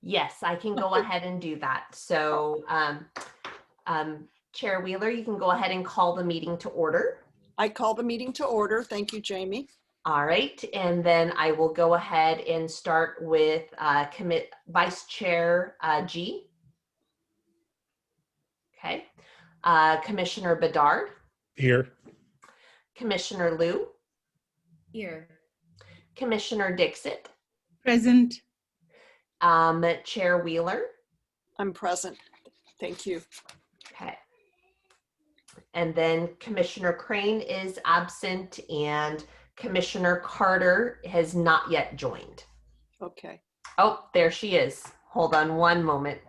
Yes, I can go ahead and do that. So Chair Wheeler, you can go ahead and call the meeting to order. I call the meeting to order. Thank you, Jamie. All right, and then I will go ahead and start with Vice Chair G. Okay. Commissioner Bedard. Here. Commissioner Liu. Here. Commissioner Dixit. Present. Chair Wheeler. I'm present. Thank you. Okay. And then Commissioner Crane is absent and Commissioner Carter has not yet joined. Okay. Oh, there she is. Hold on one moment.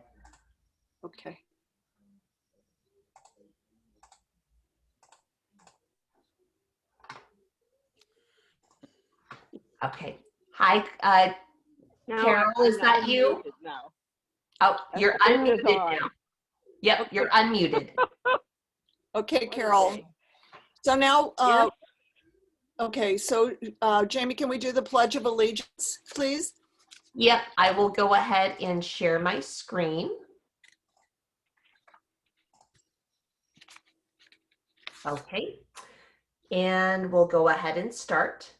Okay. Okay. Hi, Carol, is that you? Now. Oh, you're unmuted now. Yep, you're unmuted. Okay, Carol. Okay. So now, Yes. okay, so Jamie, can we do the Pledge of Allegiance, please? Yep, I will go ahead and share my screen. Okay, and we'll go ahead and start.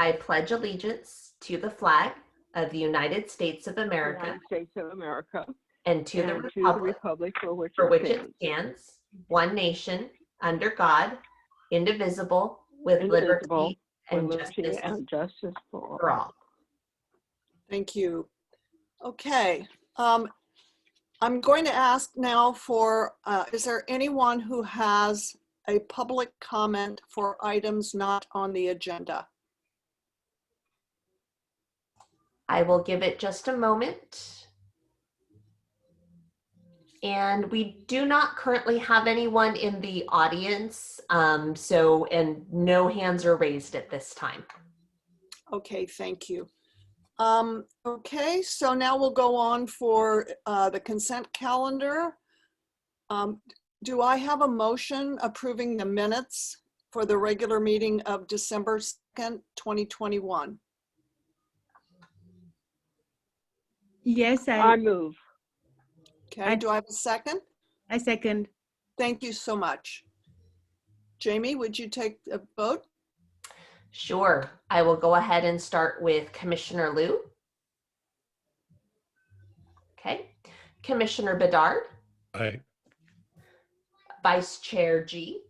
I pledge allegiance to the flag of the United States of America United States of America and to the and republic for which it stands, one nation, under God, indivisible, with indivisible, liberty and with liberty justice and justice for for all. Thank you. Okay. I'm going to ask now for, is there anyone who has a public comment for items not on the agenda? I will give it just a moment. And we do not currently have anyone in the audience, and no hands are raised at this time. Okay, thank you. Okay, so now we'll go on for the consent calendar. Do I have a motion approving the minutes for the regular meeting of December 2nd, 2021? Yes, I move. Okay, do I have a second? I second. Thank you so much. Jamie, would you take a vote? Sure. I will go ahead and start with Commissioner Liu. Okay. Commissioner Bedard. Aye. Vice Chair G.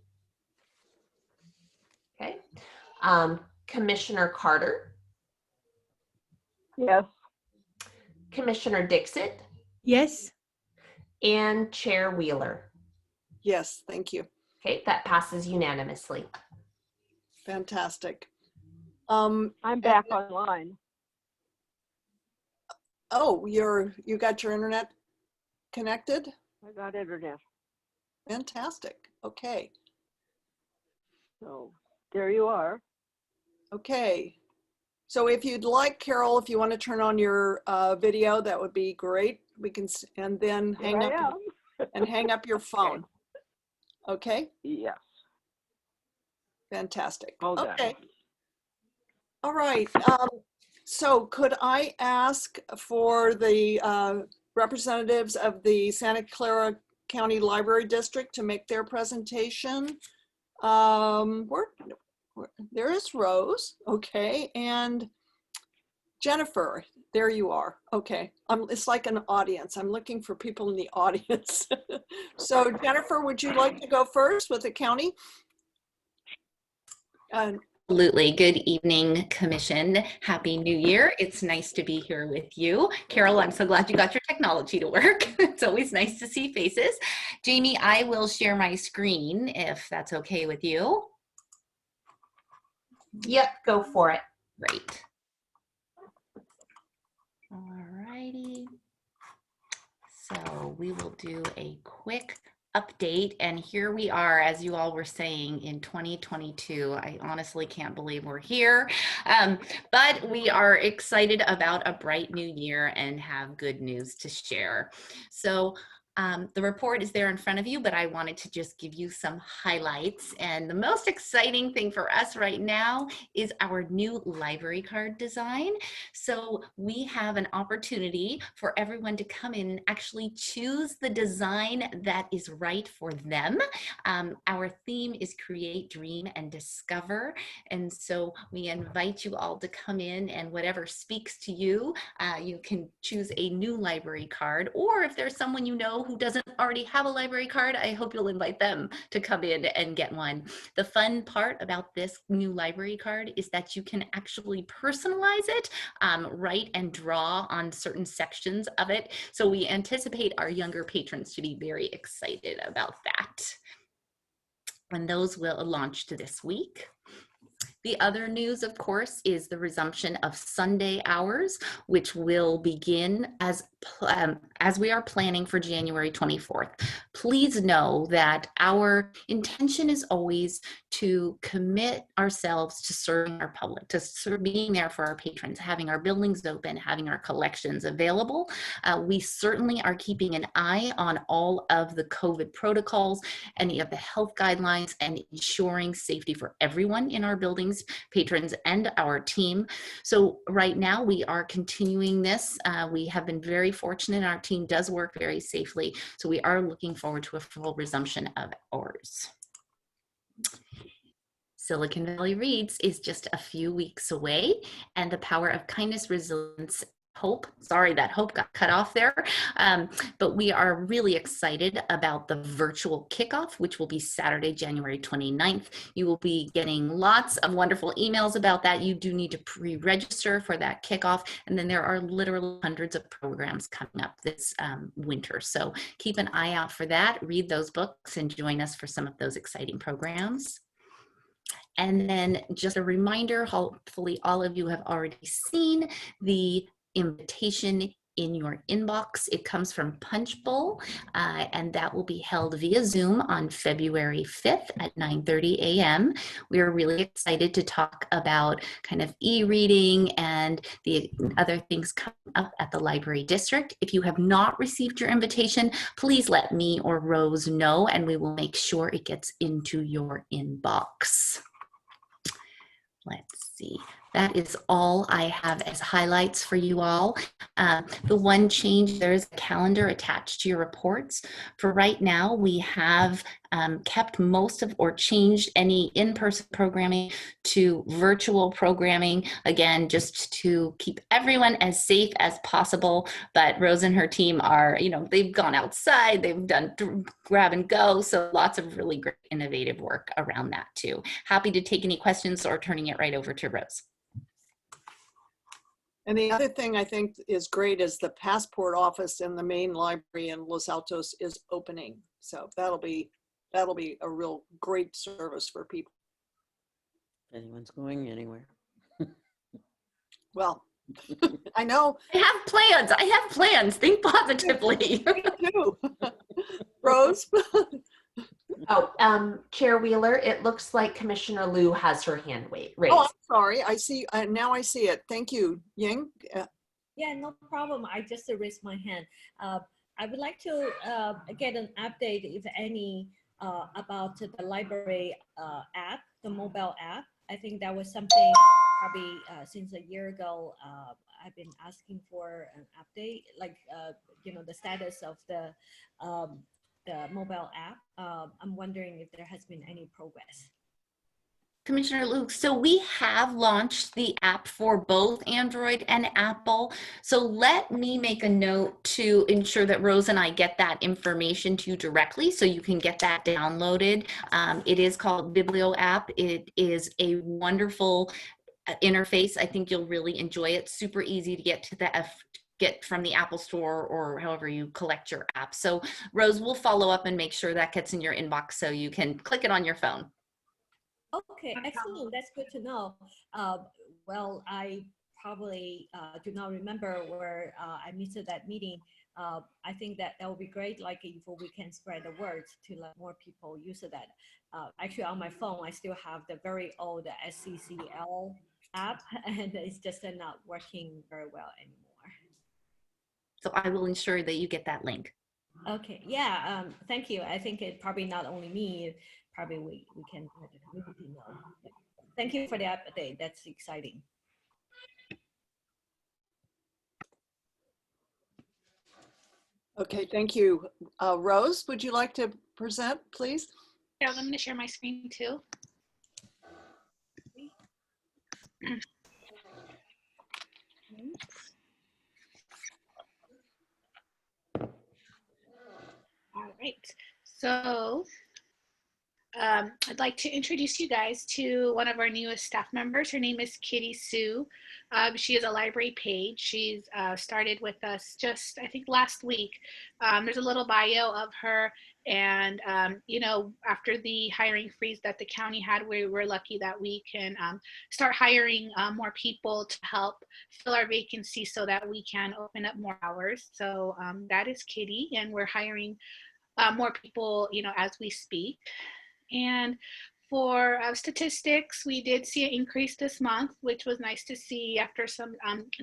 Okay. Commissioner Carter. Yes. Commissioner Dixit. Yes. And Chair Wheeler. Yes, thank you. Okay, that passes unanimously. Fantastic. I'm back online. Oh, you got your internet connected? I got internet. Fantastic. Okay. So there you are. Okay. So if you'd like, Carol, if you want to turn on your video, that would be great. We can, and then Here I am. hang up your phone. Okay. Yes. Fantastic. Hold on. Okay. All right. So could I ask for the representatives of the Santa Clara County Library District to make their presentation? There is Rose. Okay. And Jennifer, there you are. Okay. It's like an audience. I'm looking for people in the audience. So Jennifer, would you like to go first with the county? Absolutely. Good evening, Commission. Happy New Year. It's nice to be here with you. Carol, I'm so glad you got your technology to work. It's always nice to see faces. Jamie, I will share my screen if that's okay with you. Yep, go for it. Great. All righty. So we will do a quick update, and here we are, as you all were saying, in 2022. I honestly can't believe we're here, but we are excited about a bright new year and have good news to share. So The report is there in front of you, but I wanted to just give you some highlights. And the most exciting thing for us right now is our new library card design. So we have an opportunity for everyone to come in and actually choose the design that is right for them. Our theme is Create, Dream, and Discover. And so we invite you all to come in, and whatever speaks to you, you can choose a new library card, or if there's someone you know who doesn't already have a library card, I hope you'll invite them to come in and get one. The fun part about this new library card is that you can actually personalize it, write and draw on certain sections of it. So we anticipate our younger patrons to be very excited about that. And those will launch this week. The other news, of course, is the resumption of Sunday hours, which will begin as we are planning for January 24th. Please know that our intention is always to commit ourselves to serving our public, to being there for our patrons, having our buildings open, having our collections available. We certainly are keeping an eye on all of the COVID protocols, any of the health guidelines, and ensuring safety for everyone in our buildings, patrons, and our team. So right now we are continuing this. We have been very fortunate. Our team does work very safely. So we are looking forward to a full resumption of hours. Silicon Valley Reads is just a few weeks away, and the power of kindness, resilience, hope. Sorry, that hope got cut off there. But we are really excited about the virtual kickoff, which will be Saturday, January 29th. You will be getting lots of wonderful emails about that. You do need to pre-register for that kickoff. And then there are literally hundreds of programs coming up this winter. So keep an eye out for that. Read those books and join us for some of those exciting programs. And then just a reminder, hopefully all of you have already seen the invitation in your inbox. It comes from Punchbowl, and that will be held via Zoom on February 5th at 9:30 a.m. We are really excited to talk about kind of e-reading and the other things coming up at the library district. If you have not received your invitation, please let me or Rose know, and we will make sure it gets into your inbox. Let's see. That is all I have as highlights for you all. The one change, there is a calendar attached to your reports. For right now, we have kept most of or changed any in-person programming to virtual programming. Again, just to keep everyone as safe as possible. But Rose and her team are, they've gone outside, they've done grab and go. So lots of really great innovative work around that too. Happy to take any questions or turning it right over to Rose. And the other thing I think is great is the passport office in the main library in Los Altos is opening. So that'll be a real great service for people. If anyone's going anywhere. Well, I know. I have plans. Think positively. Me too. Rose? Oh, Chair Wheeler, it looks like Commissioner Liu has her hand raised. Oh, I'm sorry. I see. Now I see it. Thank you, Ying. Yeah, no problem. I just raised my hand. I would like to get an update, if any, about the library app, the mobile app. I think that was something probably since a year ago. I've been asking for an update, like the status of the mobile app. I'm wondering if there has been any progress. Commissioner Luke, so we have launched the app for both Android and Apple. So let me make a note to ensure that Rose and I get that information to you directly so you can get that downloaded. It is called Biblio app. It is a wonderful interface. I think you'll really enjoy it. Super easy to get from the Apple Store or however you collect your app. So Rose, we'll follow up and make sure that gets in your inbox so you can click it on your phone. Okay, excellent. That's good to know. Well, I probably do not remember where I missed that meeting. I think that would be great, like if we can spread the word to let more people use that. Actually, on my phone, I still have the very old SCCL app, and it's just not working very well anymore. So I will ensure that you get that link. Okay, yeah, thank you. I think it probably not only me, probably we can let the community know. Yeah. Thank you for the update. That's exciting. Okay, thank you. Rose, would you like to present, please? Yeah, I'm going to share my screen too. All right. So I'd like to introduce you guys to one of our newest staff members. Her name is Kitty Sue. She is a library page. She's started with us just, I think, last week. There's a little bio of her. And, you know, after the hiring freeze that the county had, we were lucky that we can start hiring more people to help fill our vacancies so that we can open up more hours. So that is Kitty, and we're hiring more people, you know, as we speak. And for statistics, we did see an increase this month, which was nice to see after some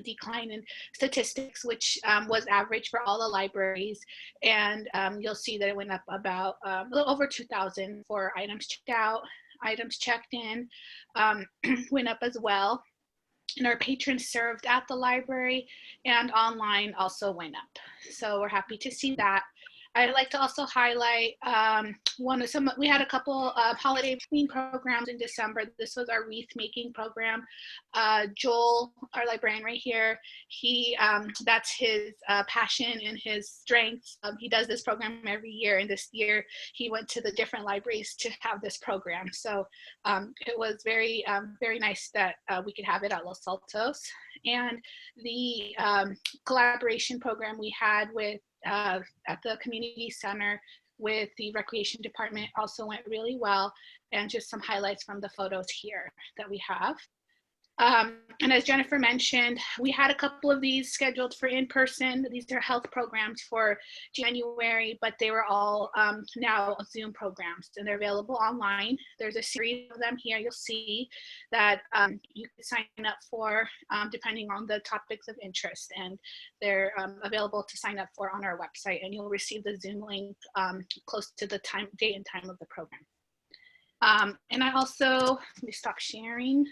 decline in statistics, which was average for all the libraries. And you'll see that it went up about a little over 2,000 for items checked out, items checked in, went up as well. And our patrons served at the library and online also went up. So we're happy to see that. I'd like to also highlight we had a couple of holiday theme programs in December. This was our wreath making program. Joel, our librarian right here, that's his passion and his strength. He does this program every year, and this year he went to the different libraries to have this program. So it was very, very nice that we could have it at Los Altos. And the collaboration program we had with at the community center with the recreation department also went really well, and just some highlights from the photos here that we have. And as Jennifer mentioned, we had a couple of these scheduled for in-person. These are health programs for January, but they were all now Zoom programs, and they're available online. There's a series of them here. You'll see that you can sign up for depending on the topics of interest, and they're available to sign up for on our website, and you'll receive the Zoom link close to the date and time of the program. And I also, let me stop sharing.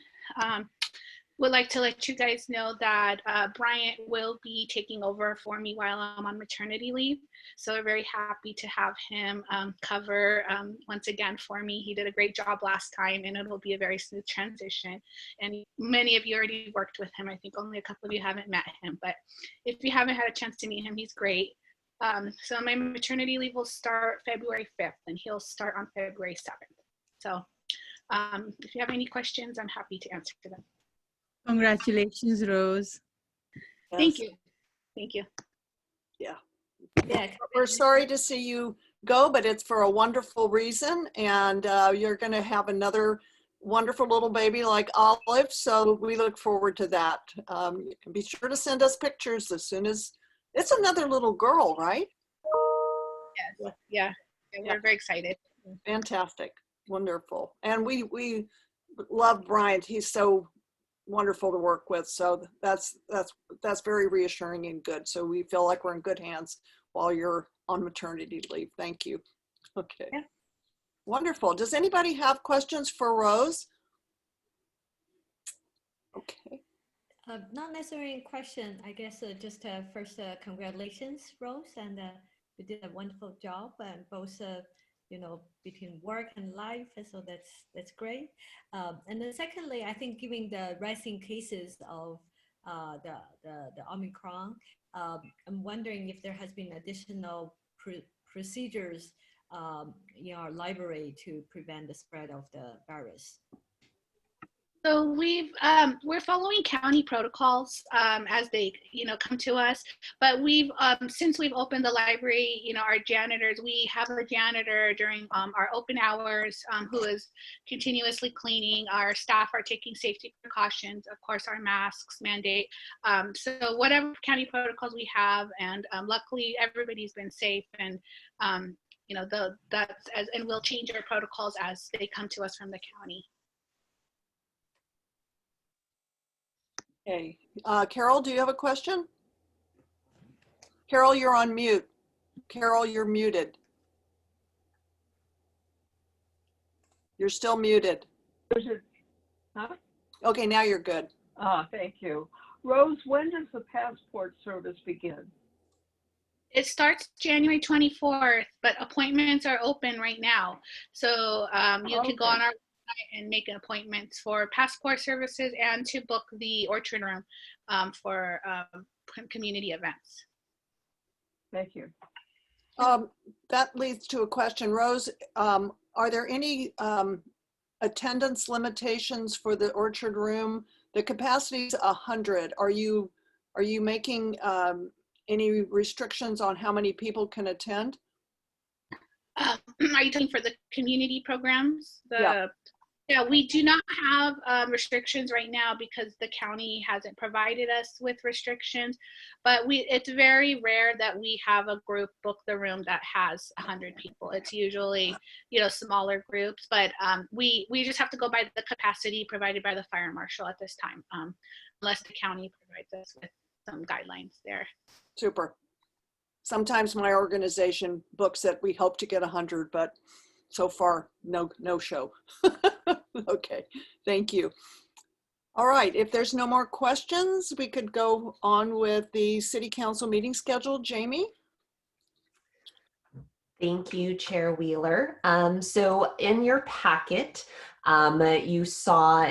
Would like to let you guys know that Bryant will be taking over for me while I'm on maternity leave. So we're very happy to have him cover once again for me. He did a great job last time, and it'll be a very smooth transition. And many of you already worked with him. I think only a couple of you haven't met him, but if you haven't had a chance to meet him, he's great. So my maternity leave will start February 5th, and he'll start on February 7th. So if you have any questions, I'm happy to answer them. Congratulations, Rose. Yes. Thank you. Thank you. Yeah. Yeah. We're sorry to see you go, but it's for a wonderful reason. And you're going to have another wonderful little baby like Olive. So we look forward to that. You can be sure to send us pictures as soon as it's another little girl, right? Yes. Yeah. We're very excited. Fantastic. Wonderful. And we love Bryant. He's so wonderful to work with. So that's very reassuring and good. So we feel like we're in good hands while you're on maternity leave. Thank you. Okay. Yeah. Wonderful. Does anybody have questions for Rose? Okay. Not necessarily a question. I guess just first, congratulations, Rose, and you did a wonderful job, and both you know, between work and life, so that's great. And then secondly, I think given the rising cases of the Omicron, I'm wondering if there has been additional procedures in our library to prevent the spread of the virus. So we're following county protocols as they, you know, come to us. But since we've opened the library, you know, our janitors, we have a janitor during our open hours who is continuously cleaning. Our staff are taking safety precautions, of course, our masks mandate. So whatever county protocols we have, and luckily everybody's been safe, and you know, and we'll change our protocols as they come to us from the county. Okay. Carol, do you have a question? Carol, you're on mute. Carol, you're muted. You're still muted. Huh? Okay, now you're good. Thank you. Rose, when does the passport service begin? It starts January 24th, but appointments are open right now. So you can go Okay. on our website and make an appointment for passport services and to book the Orchard Room for community events. Thank you. That leads to a question. Rose, are there any attendance limitations for the Orchard Room? The capacity is 100. Are you making any restrictions on how many people can attend? Are you talking for the community programs? Yeah. Yeah, we do not have restrictions right now because the county hasn't provided us with restrictions, but it's very rare that we have a group book the room that has 100 people. It's usually, smaller groups, but we just have to go by the capacity provided by the fire marshal at this time, unless the county provides us with some guidelines there. Super. Sometimes my organization books that we hope to get 100, but so far, no show. Okay, thank you. All right, if there's no more questions, we could go on with the city council meeting schedule. Jamie? Thank you, Chair Wheeler. So in your packet, you saw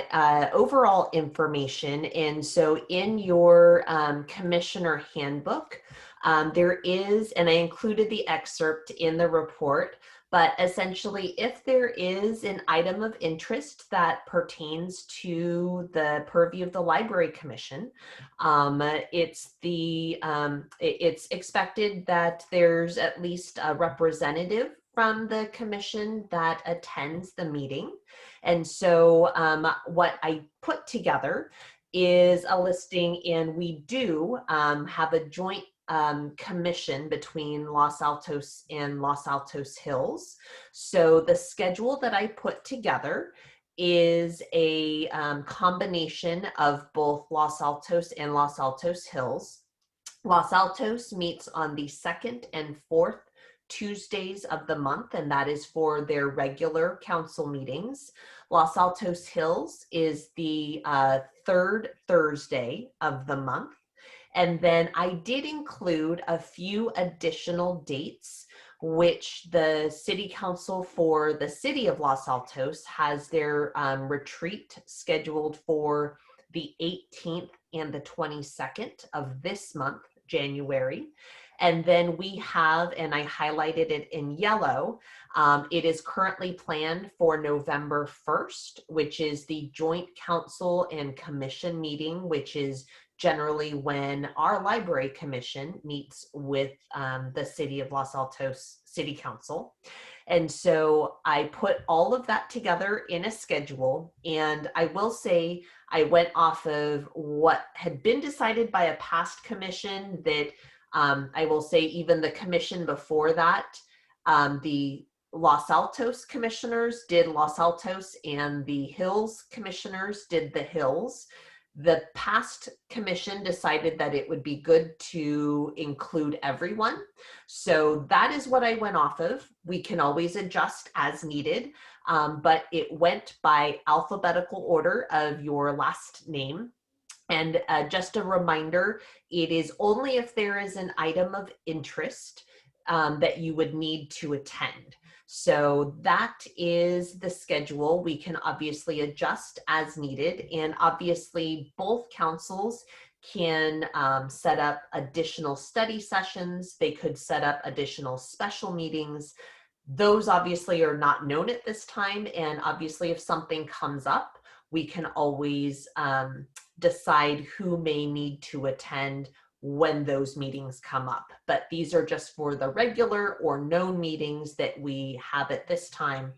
overall information. And so in your commissioner handbook, there is, and I included the excerpt in the report, but essentially if there is an item of interest that pertains to the purview of the Library Commission, it's expected that there's at least a representative from the commission that attends the meeting. And so what I put together is a listing, and we do have a joint commission between Los Altos and Los Altos Hills. So the schedule that I put together is a combination of both Los Altos and Los Altos Hills. Los Altos meets on the 2nd and 4th Tuesdays of the month, and that is for their regular council meetings. Los Altos Hills is the 3rd Thursday of the month. And then I did include a few additional dates, which the City Council for the City of Los Altos has their retreat scheduled for the 18th and the 22nd of this month, January. And then we have, and I highlighted it in yellow, it is currently planned for November 1st, which is the joint council and commission meeting, which is generally when our library commission meets with the City of Los Altos City Council. And so I put all of that together in a schedule, and I will say I went off of what had been decided by a past commission that I will say even the commission before that, the Los Altos commissioners did Los Altos and the Hills commissioners did the Hills. The past commission decided that it would be good to include everyone. So that is what I went off of. We can always adjust as needed, but it went by alphabetical order of your last name. And just a reminder, it is only if there is an item of interest that you would need to attend. So that is the schedule. We can obviously adjust as needed, and obviously both councils can set up additional study sessions. They could set up additional special meetings. Those obviously are not known at this time, and obviously if something comes up, we can always decide who may need to attend when those meetings come up. But these are just for the regular or known meetings that we have at this time.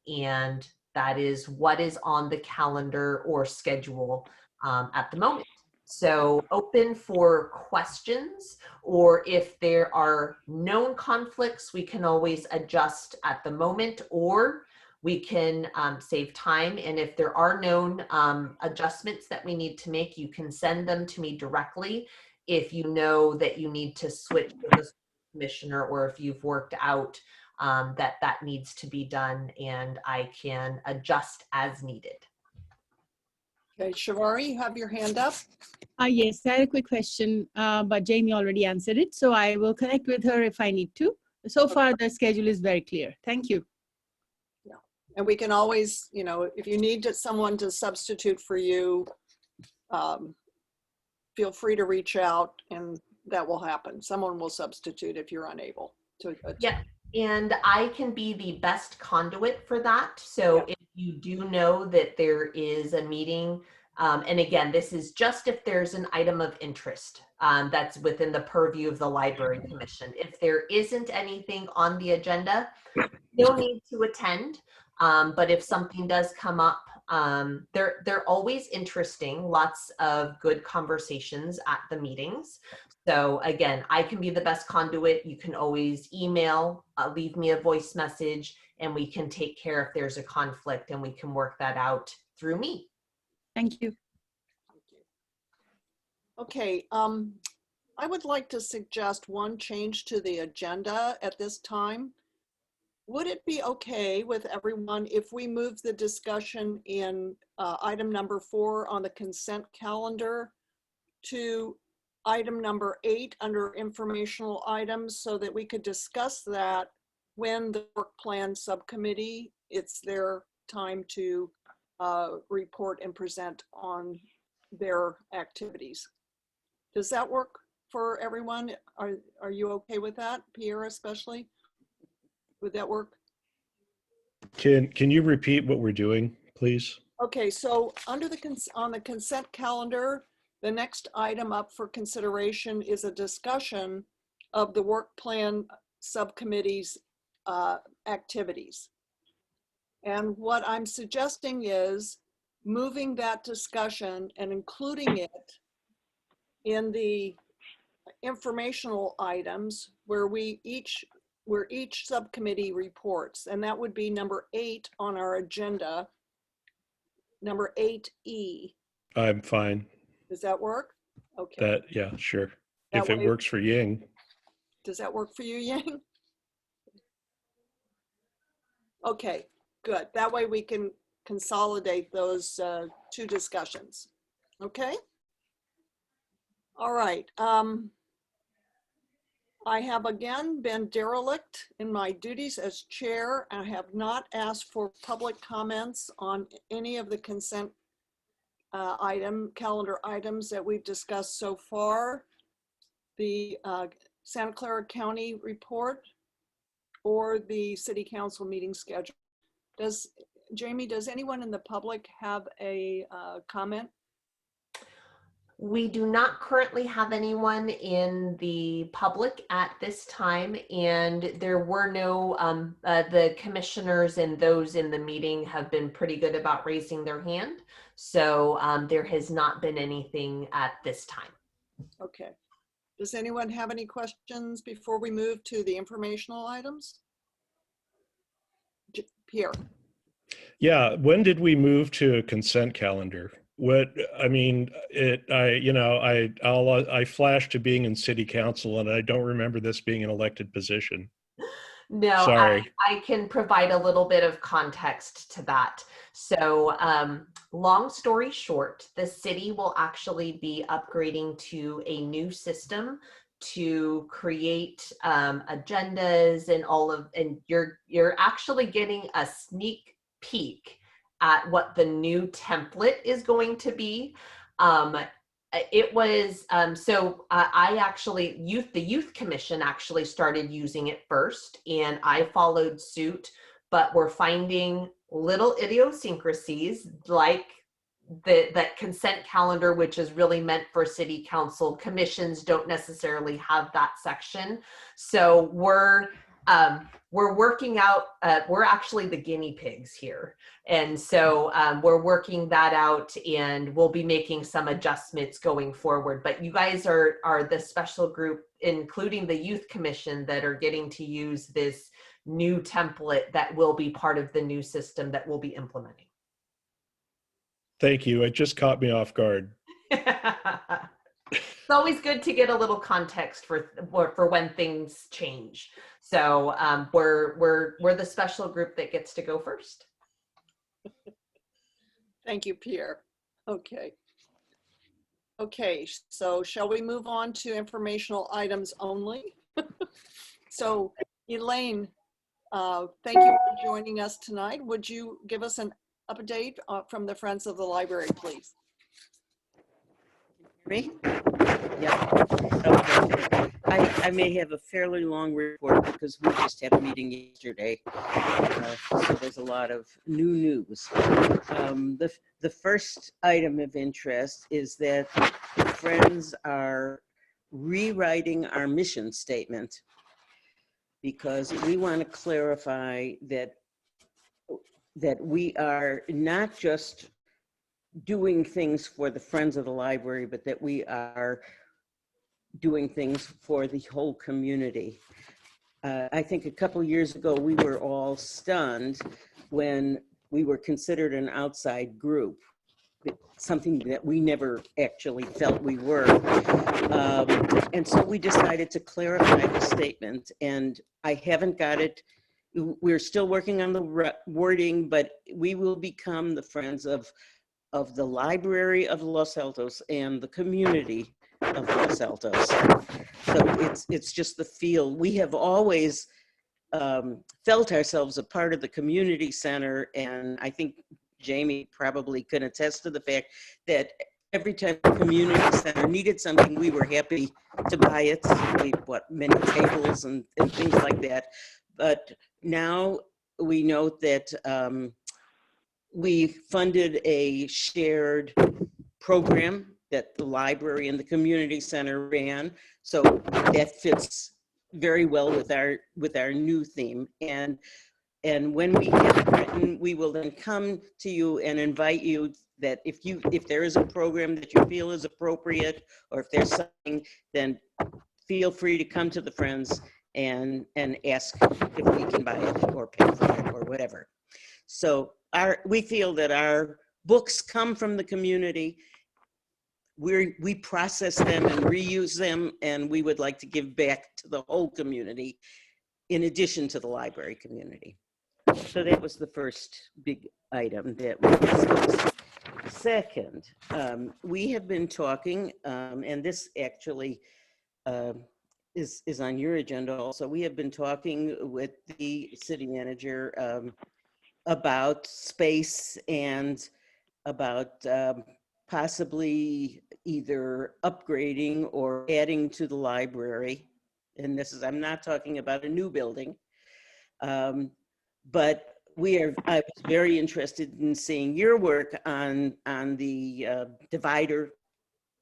And that is what is on the calendar or schedule at the moment. So open for questions, or if there are known conflicts, we can always adjust at the moment, or we can save time. And if there are known adjustments that we need to make, you can send them to me directly. If you know that you need to switch to the commissioner, or if you've worked out that needs to be done, and I can adjust as needed. Okay, Shivari, you have your hand up. Yes, I had a quick question, but Jamie already answered it, so I will connect with her if I need to. So far, the schedule is very clear. Thank you. And we can always, if you need someone to substitute for you, feel free to reach out and that will happen. Someone will substitute if you're unable to. Yeah, and I can be the best conduit for that. So if you do know that there is a meeting, and again, this is just if there's an item of interest that's within the purview of the Library Commission. If there isn't anything on the agenda, no need to attend. But if something does come up, they're always interesting, lots of good conversations at the meetings. So again, I can be the best conduit. You can always email, leave me a voice message, and we can take care if there's a conflict, and we can work that out through me. Thank you. Okay, I would like to suggest one change to the agenda at this time. Would it be okay with everyone if we move the discussion in item number 4 on the consent calendar to item number 8 under informational items, so that we could discuss that when the work plan subcommittee, it's their time to report and present on their activities? Does that work for everyone? Are you okay with that, Pierre, especially? Would that work? Can you repeat what we're doing, please? Okay, so under on the consent calendar, the next item up for consideration is a discussion of the work plan subcommittee's activities. And what I'm suggesting is moving that discussion and including it in the informational items where each subcommittee reports, and that would be number 8 on our agenda, number 8E. I'm fine. Does that work? Okay. Yeah, sure. That If it way- works for Ying. Does that work for you, Yang? Okay, good. That way we can consolidate those 2 discussions. Okay? All right. I have again been derelict in my duties as chair. I have not asked for public comments on any of the consent calendar items that we've discussed so far. The Santa Clara County report or the city council meeting schedule. Jamie, does anyone in the public have a comment? We do not currently have anyone in the public at this time, and there were no, the commissioners and those in the meeting have been pretty good about raising their hand. So there has not been anything at this time. Okay. Does anyone have any questions before we move to the informational items? Pierre. Yeah, when did we move to a consent calendar? I flashed to being in city council, and I don't remember this being an elected position. No, Sorry. I can provide a little bit of context to that. So long story short, the city will actually be upgrading to a new system to create agendas and you're actually getting a sneak peek at what the new template is going to be. It was, the Youth Commission actually started using it first, and I followed suit, but we're finding little idiosyncrasies like that consent calendar, which is really meant for city council. Commissions don't necessarily have that section. So we're working out, we're actually the guinea pigs here. And so we're working that out, and we'll be making some adjustments going forward. But you guys are the special group, including the Youth Commission, that are getting to use this new template that will be part of the new system that we'll be implementing. Thank you. It just caught me off guard. It's always good to get a little context for when things change. So we're the special group that gets to go first. Thank you, Pierre. Okay. Okay, so shall we move on to informational items only? So Elaine, thank you for joining us tonight. Would you give us an update from the Friends of the Library, please? Me? Yeah. Okay. I may have a fairly long report because we just had a meeting yesterday. So there's a lot of new news. The first item of interest is that the Friends are rewriting our mission statement because we want to clarify that we are not just doing things for the Friends of the Library, but that we are doing things for the whole community. I think a couple years ago, we were all stunned when we were considered an outside group, something that we never actually felt we were. And so we decided to clarify the statement, and I haven't got it. We're still working on the wording, but we will become the Friends of the Library of Los Altos and the community of Los Altos. So it's just the feel. We have always felt ourselves a part of the community center, and I think Jamie probably can attest to the fact that every time the community center needed something, we were happy to buy it. We bought many tables and things like that. But now we note that we funded a shared program that the library and the community center ran. So that fits very well with our new theme. And when we have it written, we will then come to you and invite you that if there is a program that you feel is appropriate, or if there's something, then feel free to come to the Friends and ask if we can buy it or pay for it or whatever. So we feel that our books come from the community. We process them and reuse them, and we would like to give back to the whole community in addition to the library community. So that was the first big item that we discussed. Second, we have been talking, and this actually is on your agenda also. We have been talking with the city manager about space and about possibly either upgrading or adding to the library. And I'm not talking about a new building, but I was very interested in seeing your work on the divider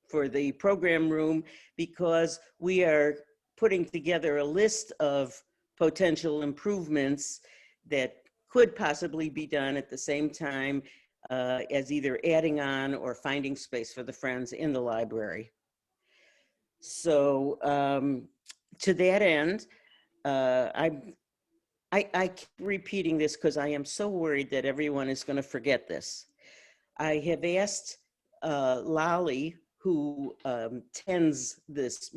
for the program room, because we are putting together a list of potential improvements that could possibly be done at the same time as either adding on or finding space for the Friends in the library. So to that end, I keep repeating this because I am so worried that everyone is going to forget this. I have asked Lolly, who tends this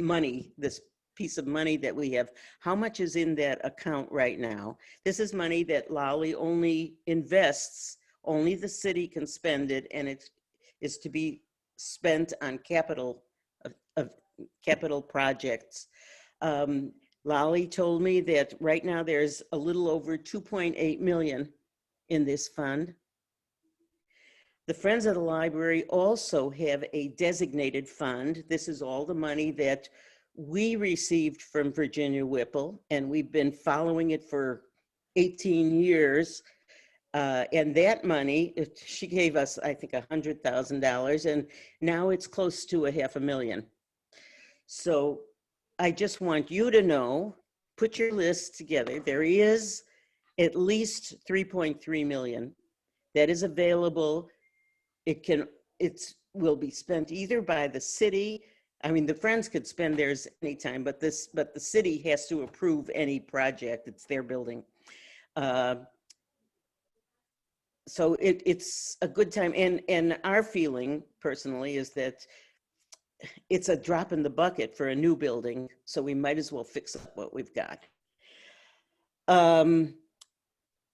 piece of money that we have, how much is in that account right now? This is money that Lolly only invests, only the city can spend it, and it is to be spent on capital projects. Lolly told me that right now there's a little over 2.8 million in this fund. The Friends of the Library also have a designated fund. This is all the money that we received from Virginia Whipple, and we've been following it for 18 years. And that money, she gave us, I think, $100,000, and now it's close to $500,000. So I just want you to know, put your list together. There is at least 3.3 million that is available. It will be spent either by the city. I mean, the Friends could spend theirs anytime, but the city has to approve any project. It's their building. So it's a good time. And our feeling personally is that it's a drop in the bucket for a new building, so we might as well fix up what we've got.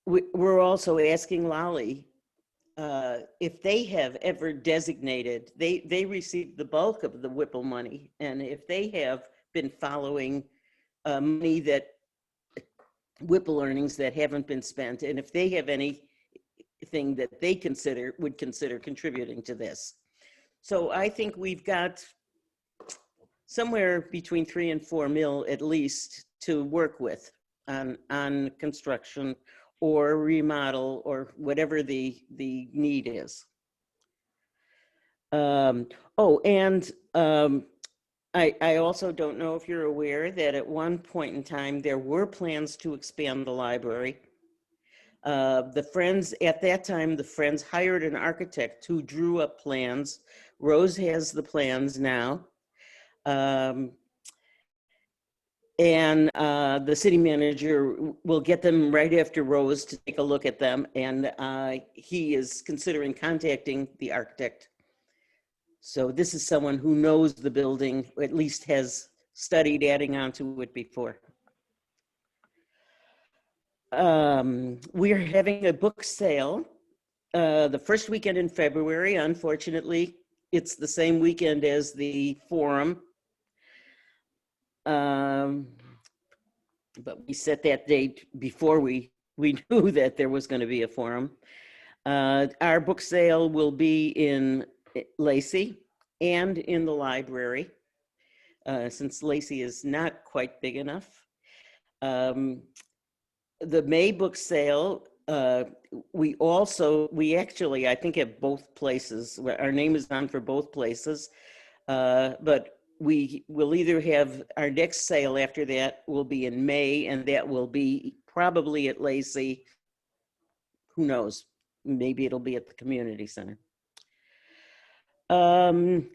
We're also asking Lolly if they have ever designated, they received the bulk of the Whipple money, and if they have been following money that Whipple earnings that haven't been spent, and if they have anything that they would consider contributing to this. So I think we've got somewhere between 3 and 4 mil at least to work with on construction or remodel or whatever the need is. I also don't know if you're aware that at one point in time, there were plans to expand the library. The Friends, at that time, the Friends hired an architect who drew up plans. Rose has the plans now. The city manager will get them right after Rose to take a look at them. And he is considering contacting the architect. So this is someone who knows the building, or at least has studied adding on to it before. We are having a book sale the first weekend in February. Unfortunately, it's the same weekend as the forum. But we set that date before we knew that there was going to be a forum. Our book sale will be in Lacey and in the library, since Lacey is not quite big enough. The May book sale, we actually, I think, have both places. Our name is on for both places, but we will either have our next sale after that will be in May, and that will be probably at Lacey. Who knows? Maybe it'll be at the community center.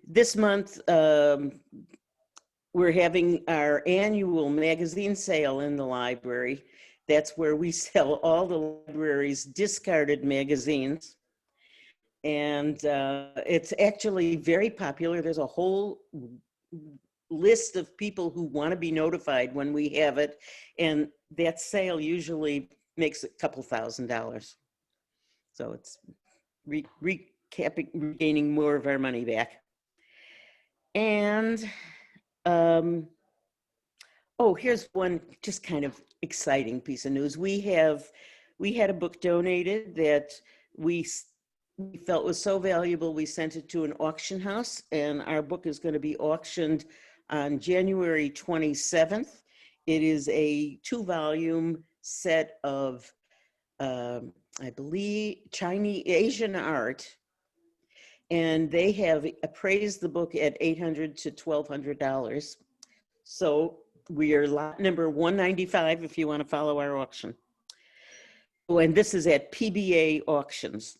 This month, we're having our annual magazine sale in the library. That's where we sell all the library's discarded magazines. And it's actually very popular. There's a whole list of people who want to be notified when we have it. And that sale usually makes a couple $1,000s. So it's regaining more of our money back. And here's one just kind of exciting piece of news. We had a book donated that we felt was so valuable, we sent it to an auction house, and our book is going to be auctioned on January 27th. It is a 2-volume set of, I believe, Asian art, and they have appraised the book at $800 to $1,200. So we are lot number 195 if you want to follow our auction. Oh, and this is at PBA Auctions.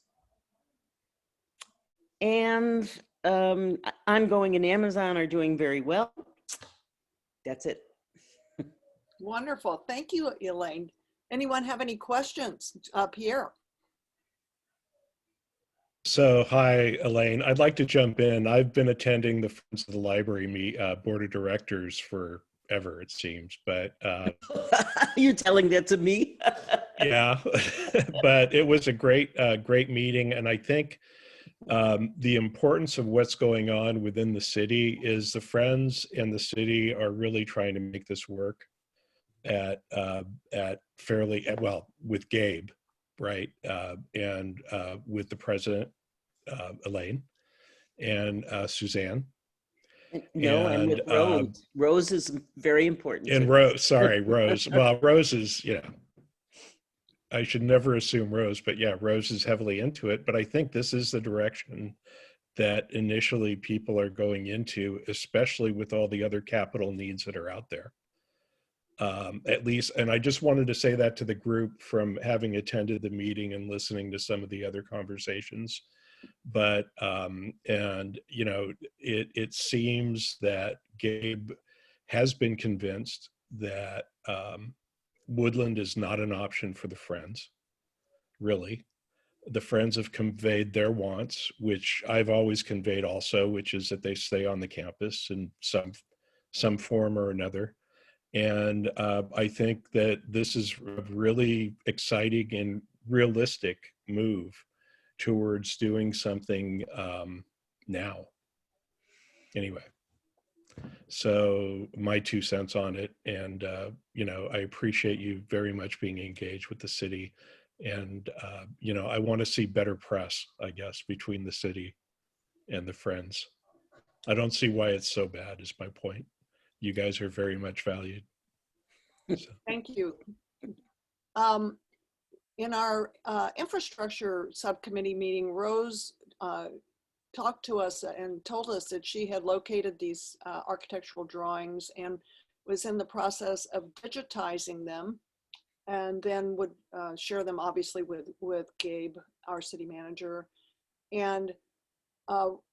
And Ongoing and Amazon are doing very well. That's it. Wonderful. Thank you, Elaine. Anyone have any questions? Pierre. So, hi, Elaine. I'd like to jump in. I've been attending the Friends of the Library board of directors forever, it seems, but you're telling that to me? Yeah, but it was a great meeting, and I think the importance of what's going on within the city is the Friends and the city are really trying to make this work at with Gabe, right, and with the president, Elaine, and Suzanne. No, and with Rose. Rose is very important. And Rose, Rose. Well, Rose is, I should never assume Rose, but yeah, Rose is heavily into it. But I think this is the direction that initially people are going into, especially with all the other capital needs that are out there. At least, and I just wanted to say that to the group from having attended the meeting and listening to some of the other conversations. But, it seems that Gabe has been convinced that Woodland is not an option for the Friends, really. The Friends have conveyed their wants, which I've always conveyed also, which is that they stay on the campus in some form or another. And I think that this is a really exciting and realistic move towards doing something now. Anyway, so my 2 cents on it. And, you know, I appreciate you very much being engaged with the city. And, you know, I want to see better press, I guess, between the city and the Friends. I don't see why it's so bad, is my point. You guys are very much valued. So. Thank you. In our infrastructure subcommittee meeting, Rose talked to us and told us that she had located these architectural drawings and was in the process of digitizing them, and then would share them obviously with Gabe, our city manager. And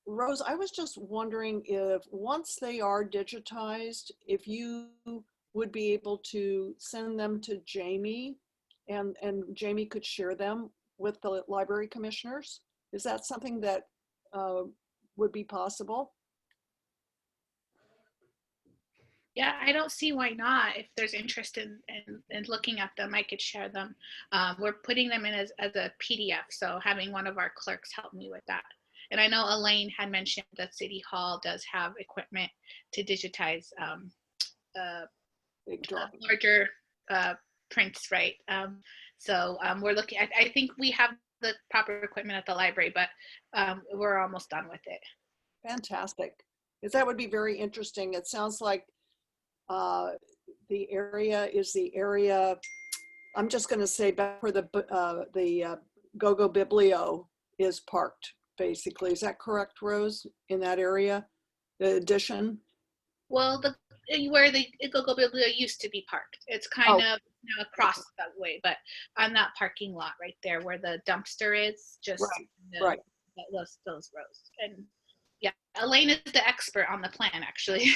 Rose, I was just wondering if once they are digitized, if you would be able to send them to Jamie and Jamie could share them with the library commissioners. Is that something that would be possible? Yeah, I don't see why not. If there's interest in looking at them, I could share them. We're putting them in as a PDF, so having one of our clerks help me with that. And I know Elaine had mentioned that City Hall does have equipment to digitize larger prints, right? So we're looking, I think we have the proper equipment at the library, but we're almost done with it. Fantastic, because that would be very interesting. It sounds like the area is the area, I'm just going to say back where the Go-Go Biblio is parked, basically. Is that correct, Rose, in that area, the addition? Well, where the Go-Go Biblio used to be parked. It's kind of across that way, but on that parking lot right there where the dumpster is, just right. Those rows. And yeah, Elaine is the expert on the plan, actually.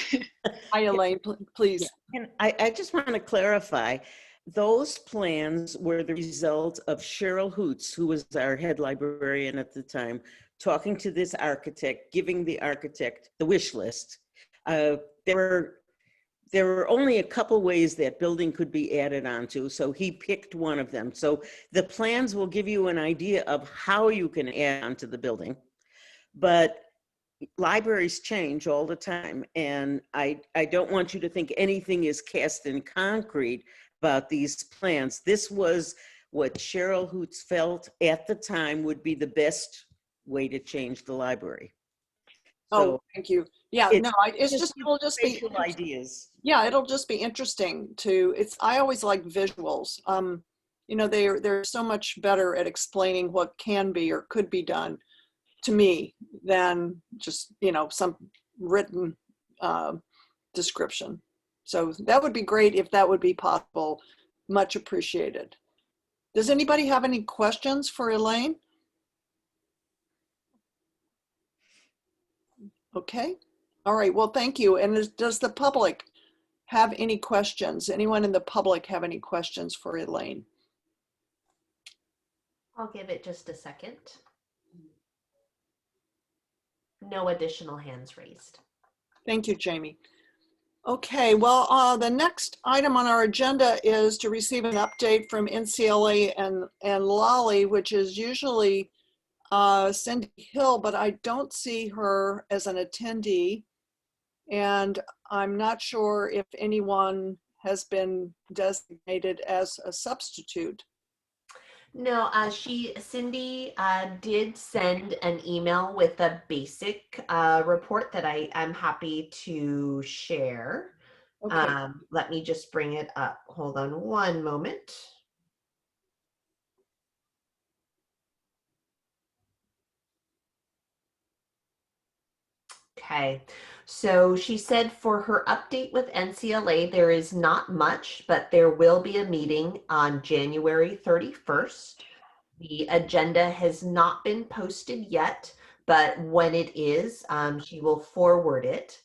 Hi, Elaine, please. Yeah. And I just want to clarify, those plans were the result of Cheryl Hoots, who was our head librarian at the time, talking to this architect, giving the architect the wish list. There were only a couple ways that building could be added onto, so he picked one of them. So the plans will give you an idea of how you can add onto the building, but libraries change all the time, and I don't want you to think anything is cast in concrete about these plans. This was what Cheryl Hoots felt at the time would be the best way to change the library. So, thank you. Yeah, no, it'll just be ideas. Yeah, it'll just be interesting to, I always like visuals. You know, they're so much better at explaining what can be or could be done to me than just, you know, some written description. So that would be great if that would be possible. Much appreciated. Does anybody have any questions for Elaine? Okay. All right. Well, thank you. And does the public have any questions? Anyone in the public have any questions for Elaine? I'll give it just a second. No additional hands raised. Thank you, Jamie. Okay, well, the next item on our agenda is to receive an update from Ncla and Lolly, which is usually Cindy Hill, but I don't see her as an attendee. And I'm not sure if anyone has been designated as a substitute. No, Cindy did send an email with a basic report that I'm happy to share. Okay. Let me just bring it up. Hold on one moment. Okay, so she said for her update with Ncla, there is not much, but there will be a meeting on January 31st. The agenda has not been posted yet, but when it is, she will forward it.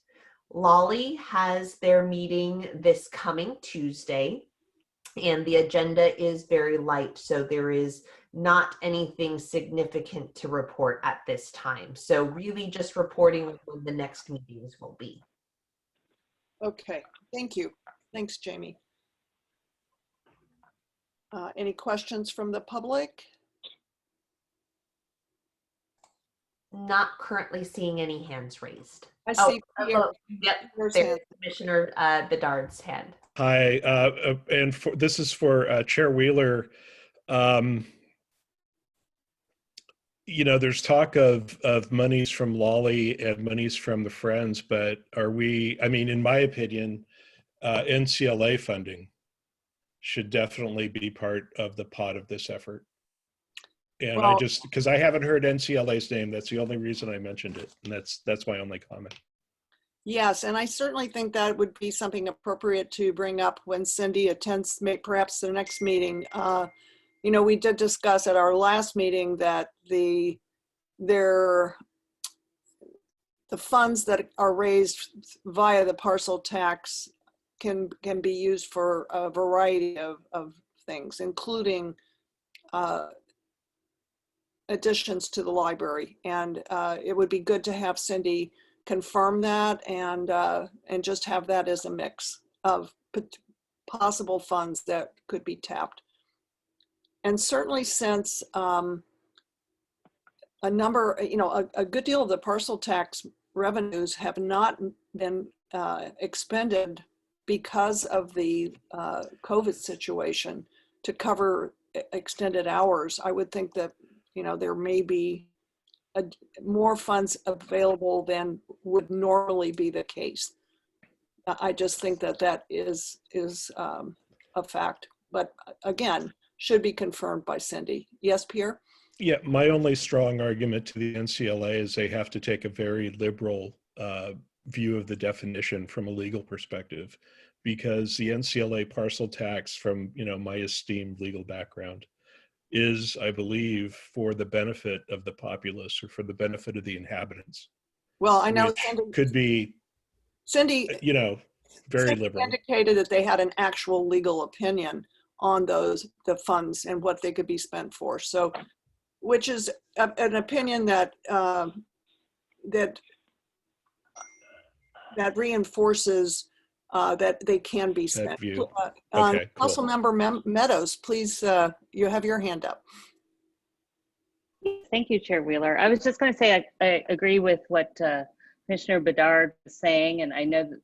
Lolly has their meeting this coming Tuesday, and the agenda is very light, so there is not anything significant to report at this time. So really just reporting when the next meetings will be. Okay, thank you. Thanks, Jamie. Any questions from the public? Not currently seeing any hands raised. I see Pierre. Yep, Pierre's there's hand. Commissioner Bedard's hand. Hi, and this is for Chair Wheeler. You know, there's talk of monies from Lolly and monies from the Friends, but are we, I mean, in my opinion, NCLA funding should definitely be part of the pot of this effort. And Well, because I haven't heard NCLA's name, that's the only reason I mentioned it. And that's my only comment. yes, and I certainly think that would be something appropriate to bring up when Cindy attends perhaps the next meeting. You know, we did discuss at our last meeting that the funds that are raised via the parcel tax can be used for a variety of things, including additions to the library. And it would be good to have Cindy confirm that and just have that as a mix of possible funds that could be tapped. And certainly since a number, you know, a good deal of the parcel tax revenues have not been expended because of the COVID situation to cover extended hours, I would think that, you know, there may be more funds available than would normally be the case. I just think that that is a fact. But again, should be confirmed by Cindy. Yes, Pierre? Yeah, my only strong argument to the NCLA is they have to take a very liberal view of the definition from a legal perspective, because the NCLA parcel tax, from, you know, my esteemed legal background, is, I believe, for the benefit of the populace or for the benefit of the inhabitants. Well, I know which Cindy, could be, Cindy you know, very Cindy liberal. indicated that they had an actual legal opinion on the funds and what they could be spent for. So, which is an opinion that that reinforces that they can be spent. That view. Okay, cool. Councilmember Meadows, please, you have your hand up. Thank you, Chair Wheeler. I was just going to say I agree with what Commissioner Bedard was saying, and I know that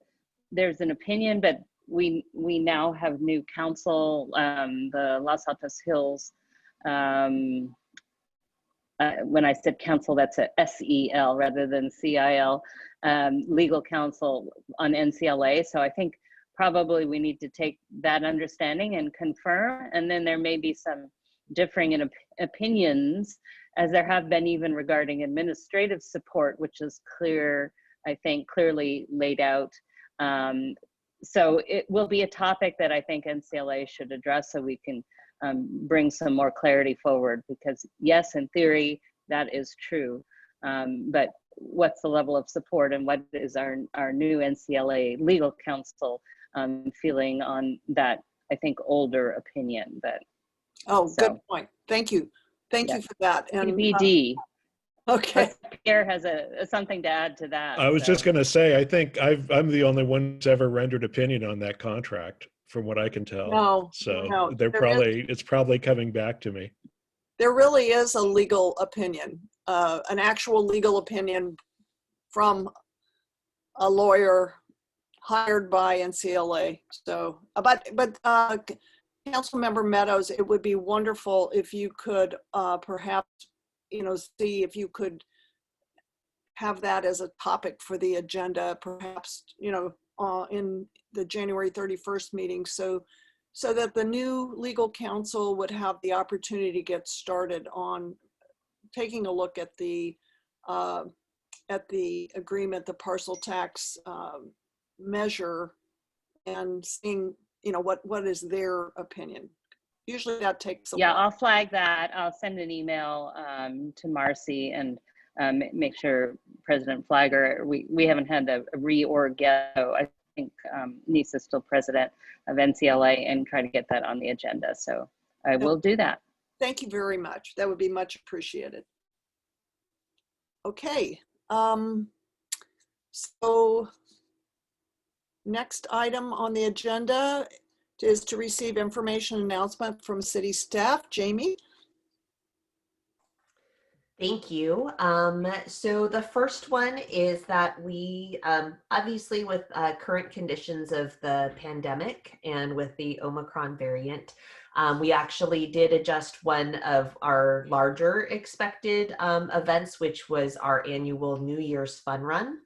there's an opinion, but we now have new council, the Los Altos Hills. When I said council, that's a SEL rather than CIL, legal counsel on NCLA. So I think probably we need to take that understanding and confirm, and then there may be some differing in opinions, as there have been even regarding administrative support, which is clear, I think, clearly laid out. So it will be a topic that I think NCLA should address so we can bring some more clarity forward, because yes, in theory, that is true. But what's the level of support, and what is our new NCLA legal counsel feeling on that, I think, older opinion? But good point. Thank you. Thank you for that. And TBD. Okay. Pierre has something to add to that. I was just going to say, I think I'm the only one who's ever rendered opinion on that contract, from what I can tell. No, so no, it's probably coming back to me. There really is a legal opinion, an actual legal opinion from a lawyer hired by NCLA. So, but Councilmember Meadows, it would be wonderful if you could perhaps, you know, see if you could have that as a topic for the agenda, perhaps, you know, in the January 31st meeting, so that the new legal counsel would have the opportunity to get started on taking a look at the agreement, the parcel tax measure, and seeing, you know, what is their opinion. Usually that takes a while. I'll flag that. I'll send an email to Marcy and make sure President Flagger, we haven't had a reorg yet. So I think Nisa's is still president of NCLA, and try to get that on the agenda. So I will do that. Thank you very much. That would be much appreciated. Okay. So next item on the agenda is to receive information announcement from city staff. Jamie? Thank you. So the first one is that we, obviously with current conditions of the pandemic and with the Omicron variant, we actually did adjust one of our larger expected events, which was our annual New Year's Fun Run.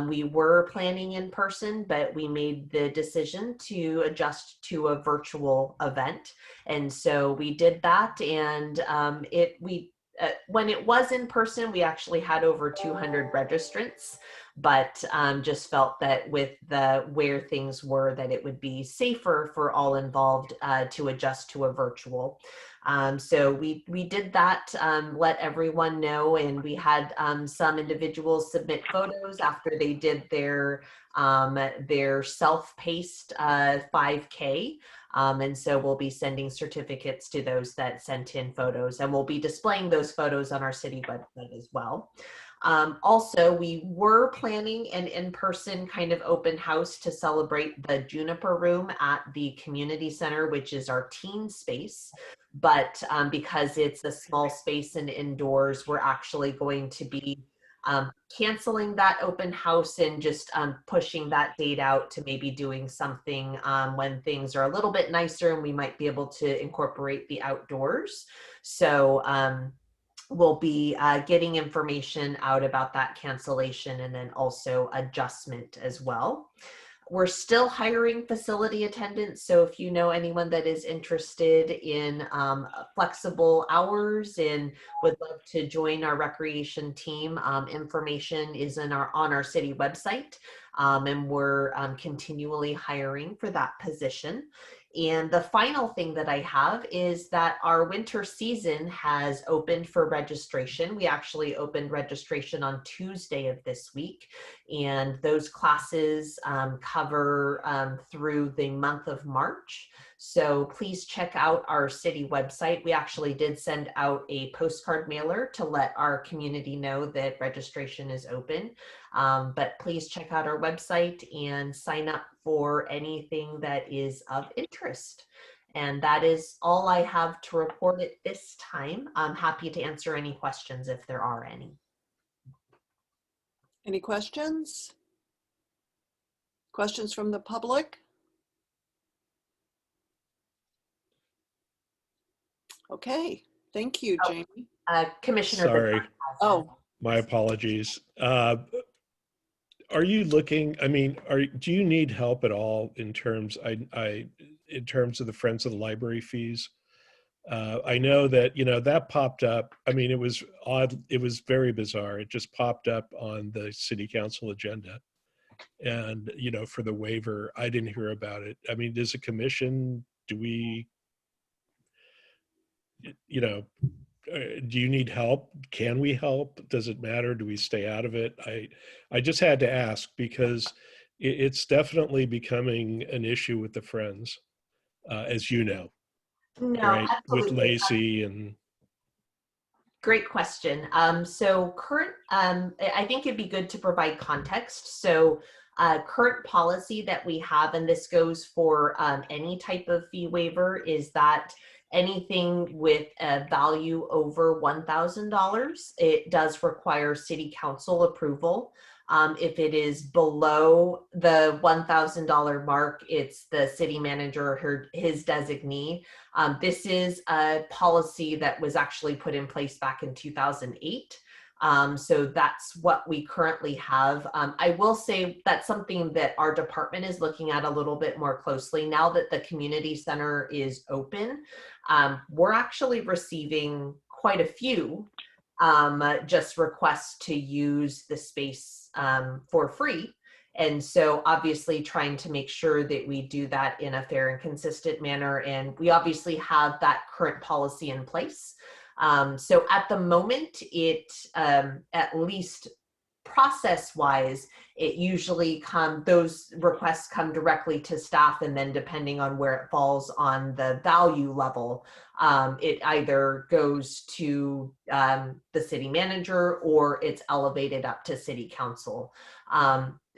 We were planning in person, but we made the decision to adjust to a virtual event. And so we did that, and when it was in person, we actually had over 200 registrants, but just felt that with where things were, that it would be safer for all involved to adjust to a virtual. So we did that, let everyone know, and we had some individuals submit photos after they did their self-paced 5K. And so we'll be sending certificates to those that sent in photos, and we'll be displaying those photos on our city website as well. Also, we were planning an in-person kind of open house to celebrate the Juniper Room at the community center, which is our teen space. But because it's a small space and indoors, we're actually going to be canceling that open house and just pushing that date out to maybe doing something when things are a little bit nicer and we might be able to incorporate the outdoors. So we'll be getting information out about that cancellation and then also adjustment as well. We're still hiring facility attendants, so if you know anyone that is interested in flexible hours and would love to join our recreation team, information is on our city website, and we're continually hiring for that position. And the final thing that I have is that our winter season has opened for registration. We actually opened registration on Tuesday of this week, and those classes cover through the month of March. So please check out our city website. We actually did send out a postcard mailer to let our community know that registration is open. But please check out our website and sign up for anything that is of interest. And that is all I have to report at this time. I'm happy to answer any questions if there are any. Any questions? Questions from the public? Okay, thank you, Jamie. Commissioner. Sorry. Oh, My apologies. Are you looking, I mean, do you need help at all in terms, in terms of the Friends of the Library fees? I know that, that popped up. I mean, it was odd. It was very bizarre. It just popped up on the city council agenda. And, for the waiver, I didn't hear about it. I mean, does a commission, do we, do you need help? Can we help? Does it matter? Do we stay out of it? I just had to ask because it's definitely becoming an issue with the Friends, as you know. No, right? absolutely. With Lacey and. Great question. So I think it'd be good to provide context. So current policy that we have, and this goes for any type of fee waiver, is that anything with a value over $1,000, it does require city council approval. If it is below the $1,000 mark, it's the city manager or his designee. This is a policy that was actually put in place back in 2008. So that's what we currently have. I will say that's something that our department is looking at a little bit more closely. Now that the community center is open, we're actually receiving quite a few just requests to use the space for free. And so obviously trying to make sure that we do that in a fair and consistent manner. And we obviously have that current policy in place. So at the moment, it at least process-wise, it usually those requests come directly to staff, and then depending on where it falls on the value level, it either goes to the city manager or it's elevated up to city council.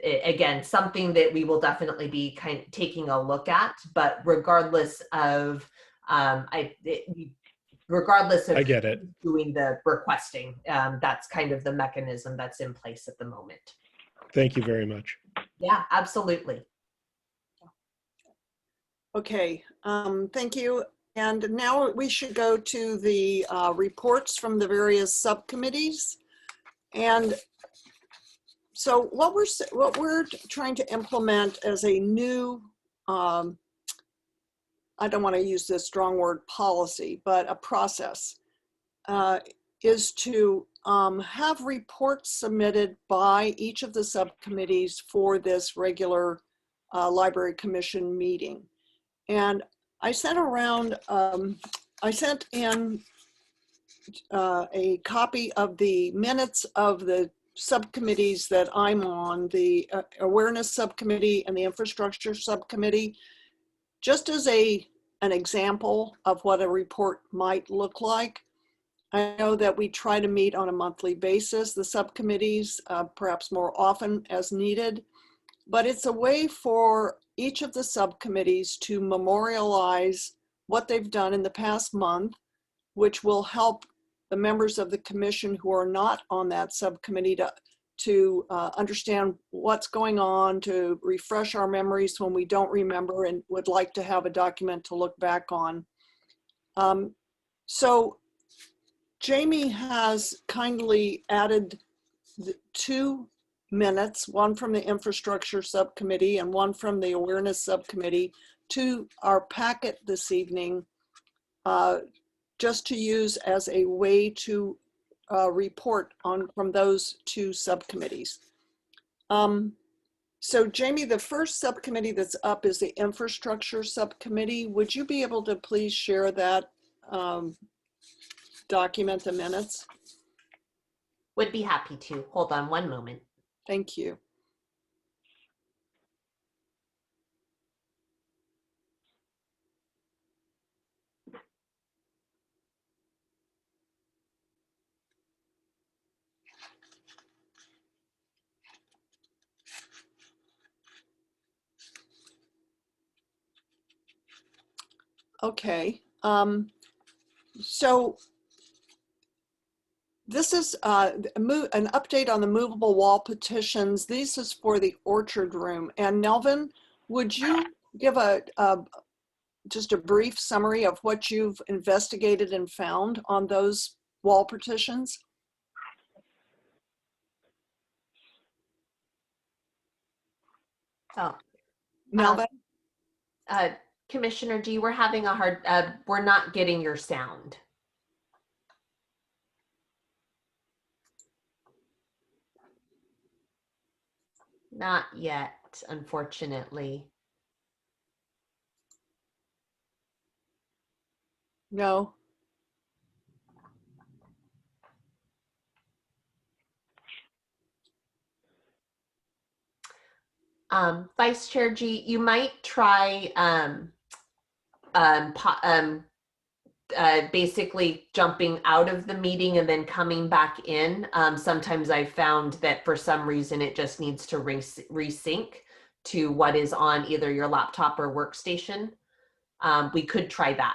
Again, something that we will definitely be taking a look at, but regardless of regardless of I get it. doing the requesting, that's kind of the mechanism that's in place at the moment. Thank you very much. Yeah, absolutely. Okay, thank you. And now we should go to the reports from the various subcommittees. And so what we're trying to implement as a new, I don't want to use this strong word policy, but a process is to have reports submitted by each of the subcommittees for this regular library commission meeting. And I sent around, I sent in a copy of the minutes of the subcommittees that I'm on, the Awareness Subcommittee and the Infrastructure Subcommittee, just as an example of what a report might look like. I know that we try to meet on a monthly basis, the subcommittees, perhaps more often as needed, but it's a way for each of the subcommittees to memorialize what they've done in the past month, which will help the members of the commission who are not on that subcommittee to understand what's going on, to refresh our memories when we don't remember and would like to have a document to look back on. So Jamie has kindly added the 2 minutes, one from the Infrastructure Subcommittee and one from the Awareness Subcommittee, to our packet this evening, just to use as a way to report on from those 2 subcommittees. So Jamie, the first subcommittee that's up is the Infrastructure Subcommittee. Would you be able to please share that document, the minutes? Would be happy to. Hold on one moment. Thank you. Okay, so this is an update on the movable wall petitions. This is for the orchard room. And Nelvin, would you give just a brief summary of what you've investigated and found on those wall petitions? Oh, Nelvin? Commissioner G, we're having a hard, we're not getting your sound. Not yet, unfortunately. No. Vice Chair G, you might try basically jumping out of the meeting and then coming back in. Sometimes I've found that for some reason it just needs to resync to what is on either your laptop or workstation. We could try that.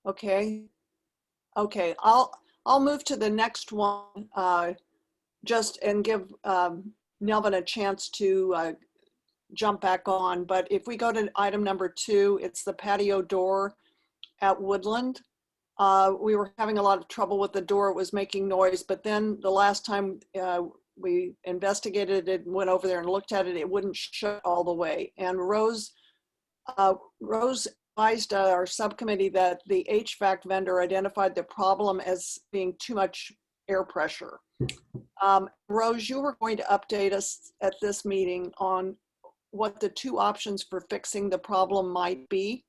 Okay. Okay, I'll move to the next one just and give Nelvin a chance to jump back on. But if we go to item number 2, it's the patio door at Woodland. We were having a lot of trouble with the door. It was making noise, but then the last time we investigated it and went over there and looked at it, it wouldn't shut all the way. And Rose advised our subcommittee that the HVAC vendor identified the problem as being too much air pressure. Rose, you were going to update us at this meeting on what the 2 options for fixing the problem might be.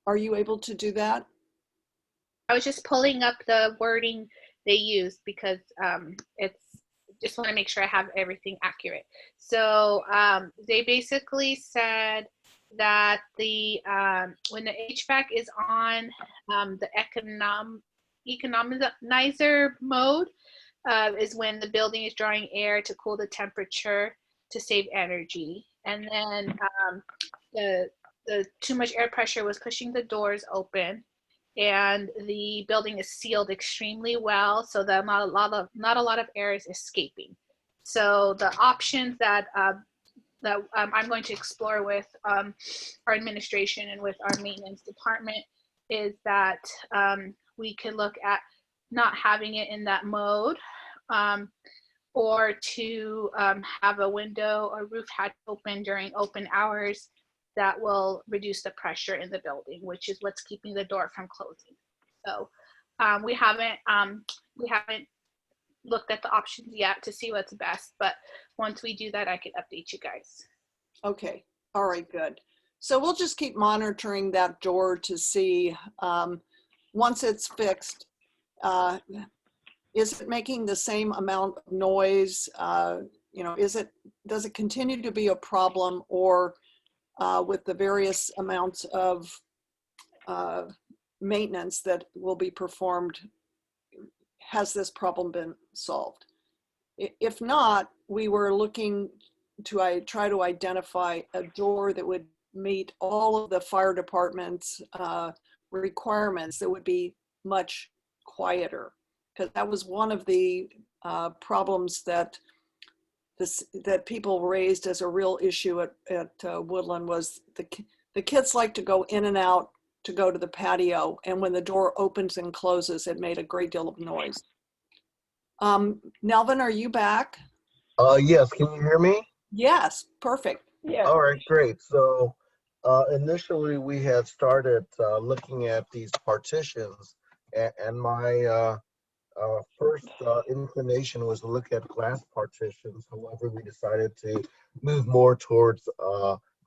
Are you able to do that? I was just pulling up the wording they used because it's just want to make sure I have everything accurate. So they basically said that the when the HVAC is on the economizer mode is when the building is drawing air to cool the temperature to save energy. And then the too much air pressure was pushing the doors open, and the building is sealed extremely well, so that not a lot of air is escaping. So the options that I'm going to explore with our administration and with our maintenance department is that we could look at not having it in that mode, or to have a window or roof hatch open during open hours that will reduce the pressure in the building, which is what's keeping the door from closing. So we haven't looked at the options yet to see what's best, but once we do that, I can update you guys. Okay, all right, good. So we'll just keep monitoring that door to see once it's fixed, is it making the same amount of noise? You know, does it continue to be a problem, or with the various amounts of maintenance that will be performed, has this problem been solved? If not, we were looking to try to identify a door that would meet all of the fire department's requirements that would be much quieter, because that was one of the problems that people raised as a real issue at Woodland, was the kids like to go in and out to go to the patio, and when the door opens and closes, it made a great deal of noise. Nelvin, are you back? Yes, can you hear me? Yes, perfect. Yeah. All right, great. So initially we had started looking at these partitions, and my first inclination was to look at glass partitions. However, we decided to move more towards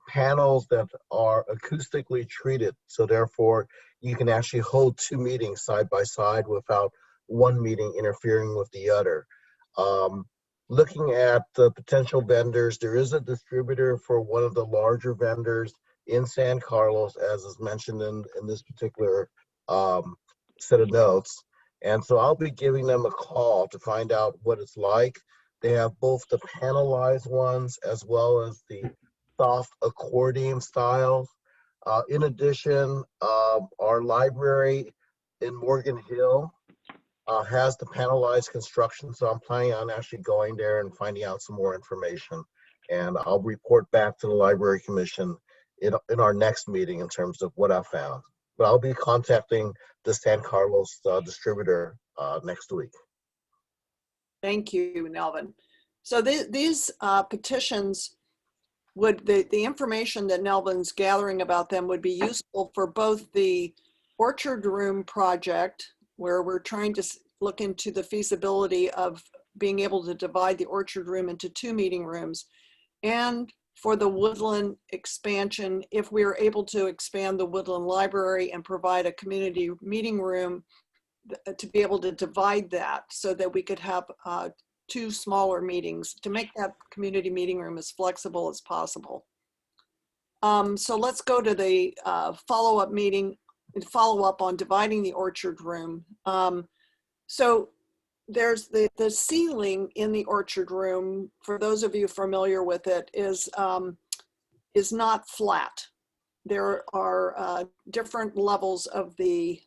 panels that are acoustically treated. So therefore, you can actually hold two meetings side by side without one meeting interfering with the other. Looking at the potential vendors, there is a distributor for one of the larger vendors in San Carlos, as is mentioned in this particular set of notes. And so I'll be giving them a call to find out what it's like. They have both the panelized ones as well as the soft accordion styles. In addition, our library in Morgan Hill has the panelized construction. So I'm planning on actually going there and finding out some more information. And I'll report back to the Library Commission in our next meeting in terms of what I found. But I'll be contacting the San Carlos distributor next week. Thank you, Nelvin. So these petitions the information that Nelvin's gathering about them would be useful for both the orchard room project, where we're trying to look into the feasibility of being able to divide the orchard room into 2 meeting rooms, and for the Woodland expansion, if we are able to expand the Woodland Library and provide a community meeting room to be able to divide that so that we could have 2 smaller meetings to make that community meeting room as flexible as possible. So let's go to the follow-up meeting, follow-up on dividing the orchard room. So there's the ceiling in the orchard room, for those of you familiar with it, is not flat. There are different levels of the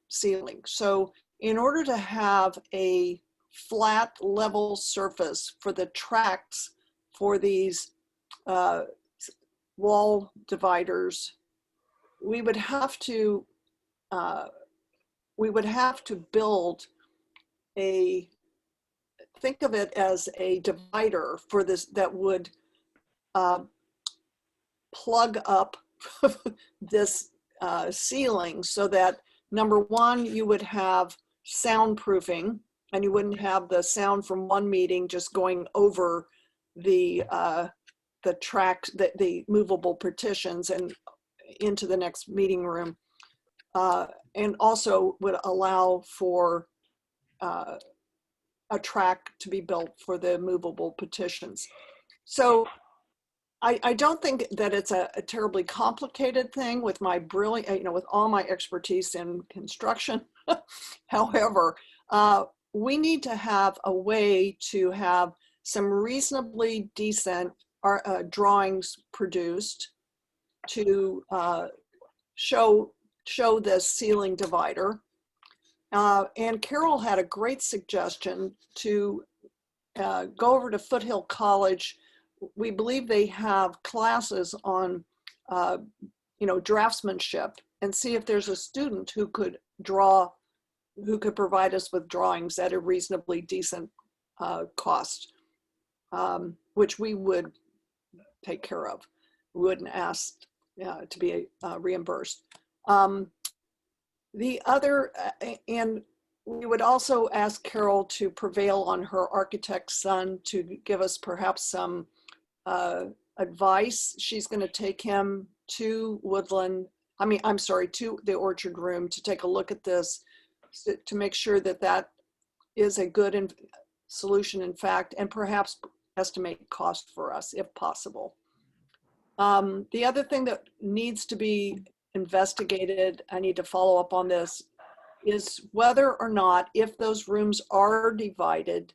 ceiling. So in order to have a flat level surface for the tracks for these wall dividers, we would have to build think of it as a divider for this that would plug up this ceiling, so that number one, you would have soundproofing, and you wouldn't have the sound from one meeting just going over the tracks, the movable partitions, and into the next meeting room. and also would allow for a track to be built for the movable petitions. So I don't think that it's a terribly complicated thing with my brilliant, with all my expertise in construction. However, we need to have a way to have some reasonably decent drawings produced to show the ceiling divider. And Carol had a great suggestion to go over to Foothill College. We believe they have classes on, draftsmanship, and see if there's a student who could provide us with drawings at a reasonably decent cost, which we would take care of. We wouldn't ask to be reimbursed. The other, and we would also ask Carol to prevail on her architect's son to give us perhaps some advice. She's going to take him to to the Orchard Room to take a look at this, to make sure that that is a good solution in fact, and perhaps estimate cost for us if possible. The other thing that needs to be investigated, I need to follow up on this, is whether or not, if those rooms are divided,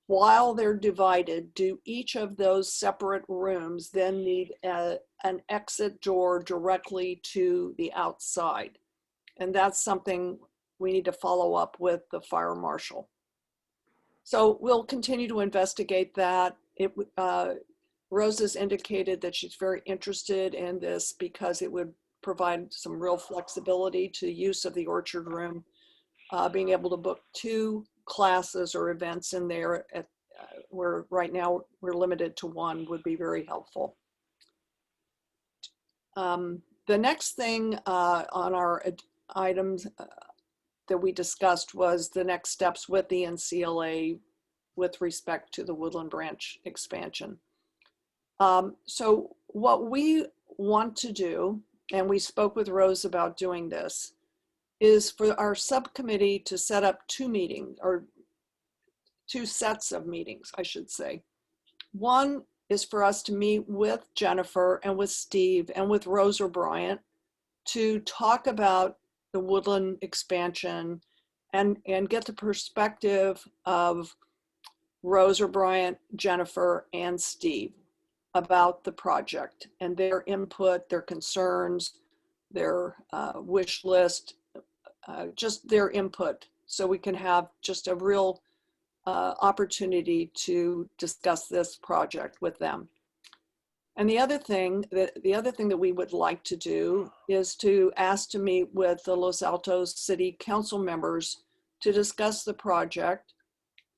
while they're divided, do each of those separate rooms then need an exit door directly to the outside? And that's something we need to follow up with the fire marshal. So we'll continue to investigate that. Rose has indicated that she's very interested in this because it would provide some real flexibility to use of the Orchard Room. Being able to book 2 classes or events in there where right now we're limited to 1 would be very helpful. The next thing on our items that we discussed was the next steps with the Ncla with respect to the Woodland Branch expansion. So what we want to do, and we spoke with Rose about doing this, is for our subcommittee to set up 2 meetings, or 2 sets of meetings, I should say. One is for us to meet with Jennifer and with Steve and with Rose O'Brien to talk about the Woodland expansion and get the perspective of Rose O'Brien, Jennifer, and Steve about the project and their input, their concerns, their wish list, just their input, so we can have just a real opportunity to discuss this project with them. And the other thing that we would like to do is to ask to meet with the Los Altos City Council members to discuss the project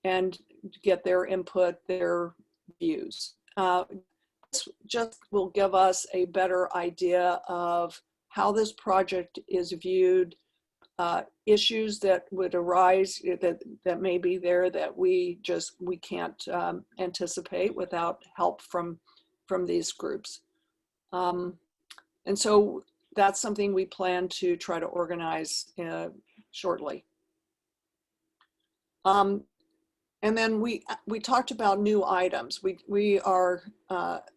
and get their input, their views. This just will give us a better idea of how this project is viewed, issues that would arise that may be there that we can't anticipate without help from these groups. And so that's something we plan to try to organize shortly. And then we talked about new items. We are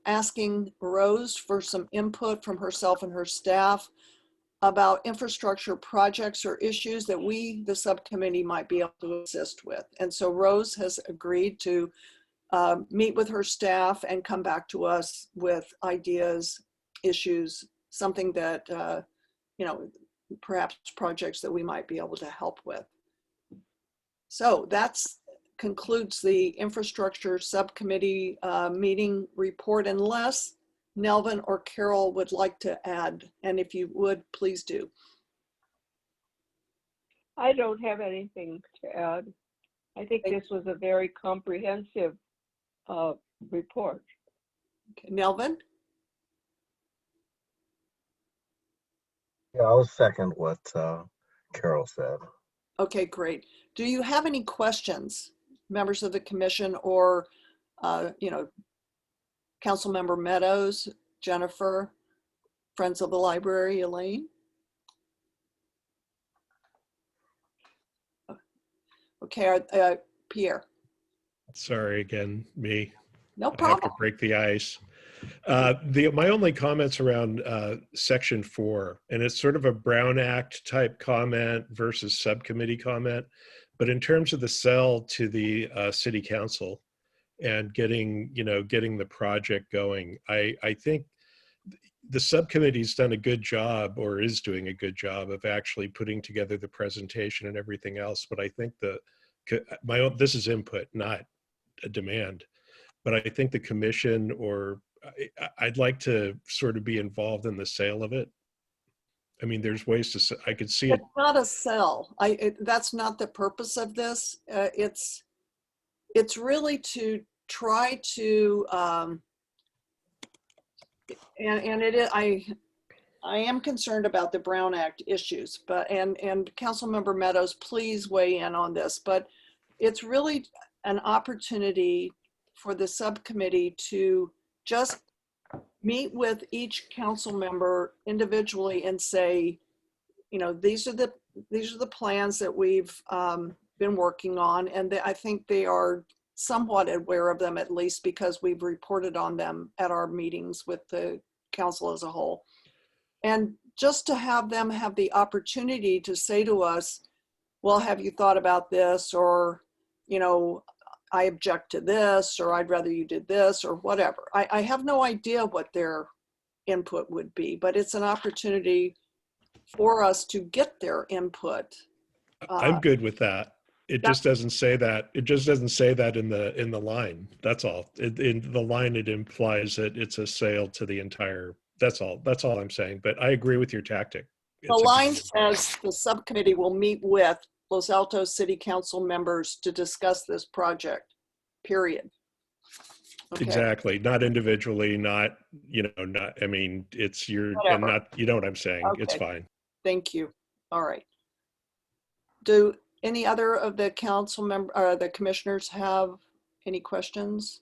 asking Rose for some input from herself and her staff about infrastructure projects or issues that we, the subcommittee, might be able to assist with. And so Rose has agreed to meet with her staff and come back to us with ideas, issues, something that, perhaps projects that we might be able to help with. So that concludes the infrastructure subcommittee meeting report, unless Nelvin or Carol would like to add, and if you would, please do. I don't have anything to add. I think this was a very comprehensive report. Okay, Nelvin? Yeah, I'll second what Carol said. Okay, great. Do you have any questions, members of the commission, or Councilmember Meadows, Jennifer, Friends of the Library, Elaine? Okay, Pierre, Sorry again, me. no I have to problem. break the ice. My only comments around section 4, and it's sort of a Brown Act type comment versus subcommittee comment, but in terms of the sell to the city council and getting the project going, I think the subcommittee's done a good job, or is doing a good job, of actually putting together the presentation and everything else. But I think this is input, not a demand. But I think the commission, or I'd like to sort of be involved in the sale of it. I mean, there's ways to, I could see it. It's not a sell. That's not the purpose of this. It's really to try to, and it is, I am concerned about the Brown Act issues, but, and Councilmember Meadows, please weigh in on this, but it's really an opportunity for the subcommittee to just meet with each council member individually and say, these are the plans that we've been working on, and I think they are somewhat aware of them, at least because we've reported on them at our meetings with the council as a whole. And just to have them have the opportunity to say to us, well, have you thought about this? Or, I object to this, or I'd rather you did this, or whatever. I have no idea what their input would be, but it's an opportunity for us to get their input. I'm good with that. It just doesn't say that. It just doesn't say that in the line. That's all. In the line, it implies that it's a sale to the entire. That's all. That's all I'm saying. But I agree with your tactic. The line says the subcommittee will meet with Los Altos City Council members to discuss this project, period. Okay. Exactly. Not individually, not, I mean, it's your, and not, you know what I'm saying? Okay. It's fine. Thank you. All right. Do any other of the council member, or the commissioners have any questions?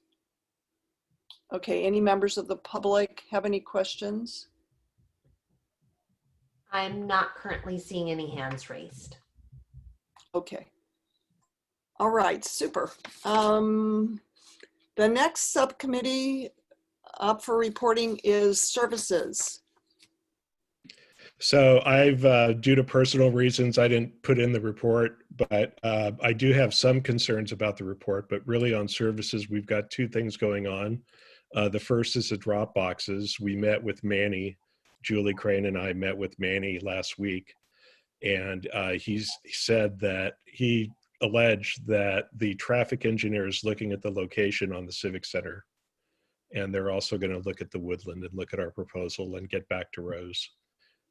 Okay, any members of the public have any questions? I'm not currently seeing any hands raised. Okay. All right, super. The next subcommittee up for reporting is services. So I've, due to personal reasons, I didn't put in the report, but I do have some concerns about the report, but really on services, we've got two things going on. The first is the drop boxes. We met with Manny, Julie Crane and I met with Manny last week. And he said that he alleged that the traffic engineer is looking at the location on the Civic Center. And they're also going to look at the Woodland and look at our proposal and get back to Rose.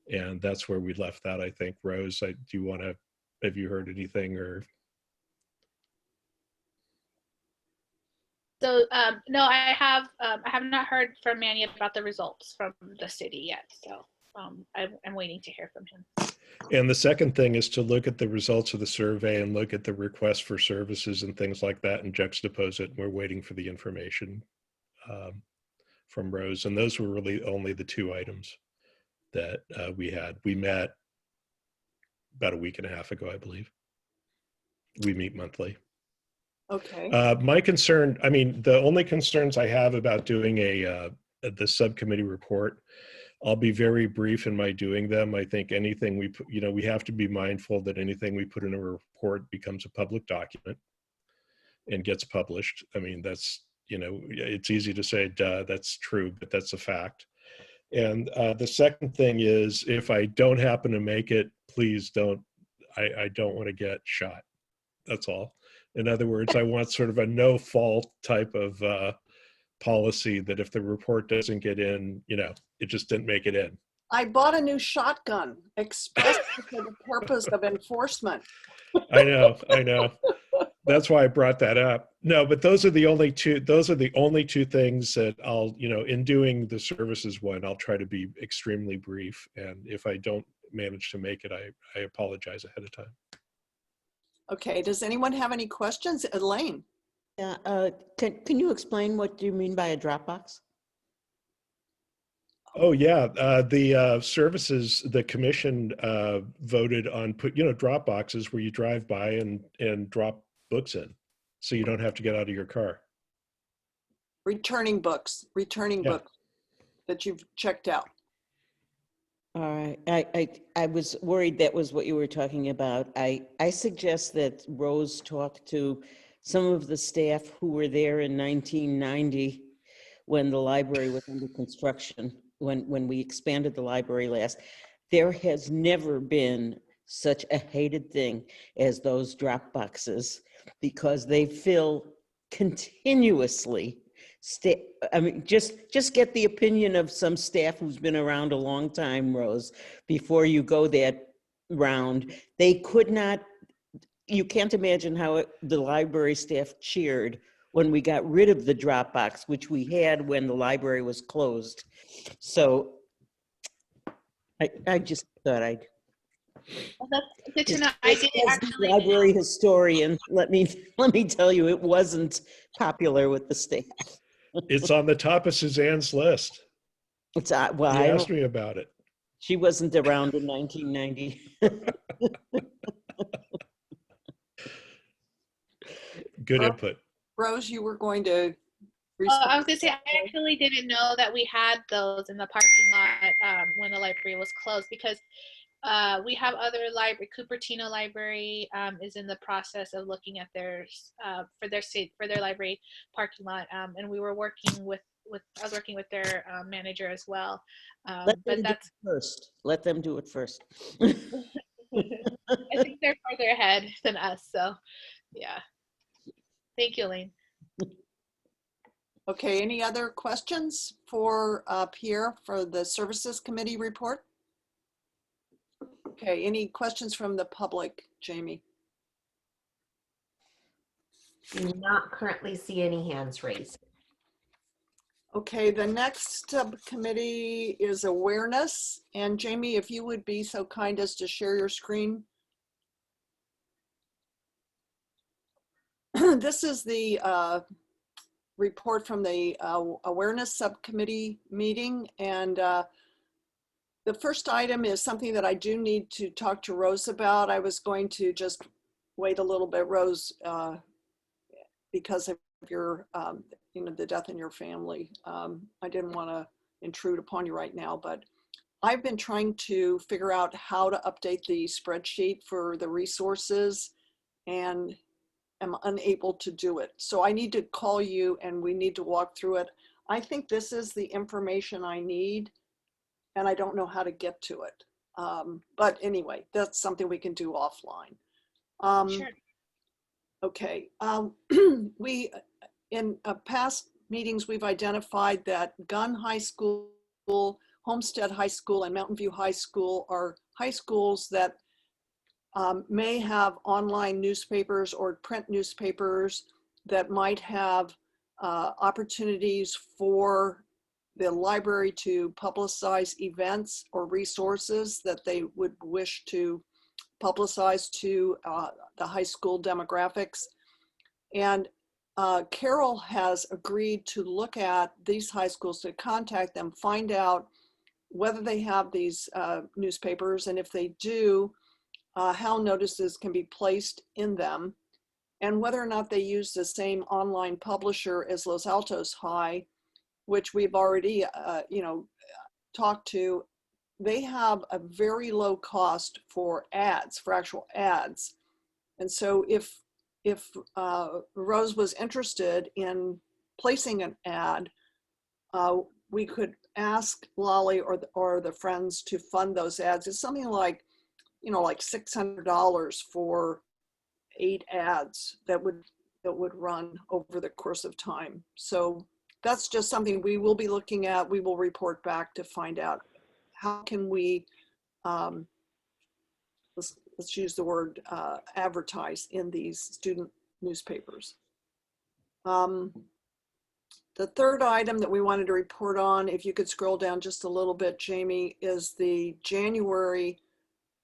And that's where we left that, I think. Rose, do you want to, have you heard anything or? So no, I have not heard from Manny about the results from the city yet. So I'm waiting to hear from him. And the second thing is to look at the results of the survey and look at the request for services and things like that and juxtapose it. We're waiting for the information from Rose. And those were really only the two items that we had. We met about a week and a half ago, I believe. We meet monthly. Okay. My concern, I mean, the only concerns I have about doing the subcommittee report, I'll be very brief in my doing them. I think anything we put, we have to be mindful that anything we put in a report becomes a public document and gets published. I mean, that's, it's easy to say, duh, that's true, but that's a fact. And the second thing is, if I don't happen to make it, please don't, I don't want to get shot. That's all. In other words, I want sort of a no fault type of policy that if the report doesn't get in, it just didn't make it in. I bought a new shotgun expressly for the purpose of enforcement. I know. That's why I brought that up. No, but those are the only two things that I'll, in doing the services one, I'll try to be extremely brief. And if I don't manage to make it, I apologize ahead of time. Okay, does anyone have any questions? Elaine? Yeah, can you explain what you mean by a Dropbox? Oh yeah, the services, the commission voted on drop boxes where you drive by and drop books in, so you don't have to get out of your car. Returning books Yeah. that you've checked out. All right, I was worried that was what you were talking about. I suggest that Rose talk to some of the staff who were there in 1990 when the library was under construction, when we expanded the library last. There has never been such a hated thing as those drop boxes, because they fill continuously. I mean, just get the opinion of some staff who's been around a long time, Rose, before you go that round. They could not, you can't imagine how the library staff cheered when we got rid of the drop box, which we had when the library was closed. So I just thought I'd. Well, that's good to know. I did As actually. library historian, let me tell you, it wasn't popular with the staff. It's on the top of Suzanne's list. It's well, He I asked don't. me about it. She wasn't around in 1990. Good input. Rose, you were going to I was gonna say, I actually didn't know that we had those in the parking lot when the library was closed, because we have other library. Cupertino Library is in the process of looking at theirs for their library parking lot, and we were working with I was working with their manager as well. Let But them do that's it first. Let them do it first. I think they're farther ahead than us. So yeah. Thank you, Elaine. Okay, any other questions for Pierre for the Services Committee report? Okay, any questions from the public, Jamie? Do not currently see any hands raised. Okay, the next subcommittee is awareness. And Jamie, if you would be so kind as to share your screen. This is the report from the awareness subcommittee meeting. And the first item is something that I do need to talk to Rose about. I was going to just wait a little bit, Rose, because of your, the death in your family. I didn't want to intrude upon you right now, but I've been trying to figure out how to update the spreadsheet for the resources and am unable to do it. So I need to call you and we need to walk through it. I think this is the information I need and I don't know how to get to it. But anyway, that's something we can do offline. Sure. Okay, we, in past meetings, we've identified that Gunn High School, Homestead High School, and Mountain View High School are high schools that may have online newspapers or print newspapers that might have opportunities for the library to publicize events or resources that they would wish to publicize to the high school demographics. And Carol has agreed to look at these high schools, to contact them, find out whether they have these newspapers, and if they do, how notices can be placed in them, and whether or not they use the same online publisher as Los Altos High, which we've already talked to. They have a very low cost for ads, for actual ads. And so if Rose was interested in placing an ad, we could ask Lolly or the friends to fund those ads. It's something like, like $600 for 8 ads that would run over the course of time. So that's just something we will be looking at. We will report back to find out how can we, let's use the word advertise in these student newspapers. The third item that we wanted to report on, if you could scroll down just a little bit, Jamie, is the January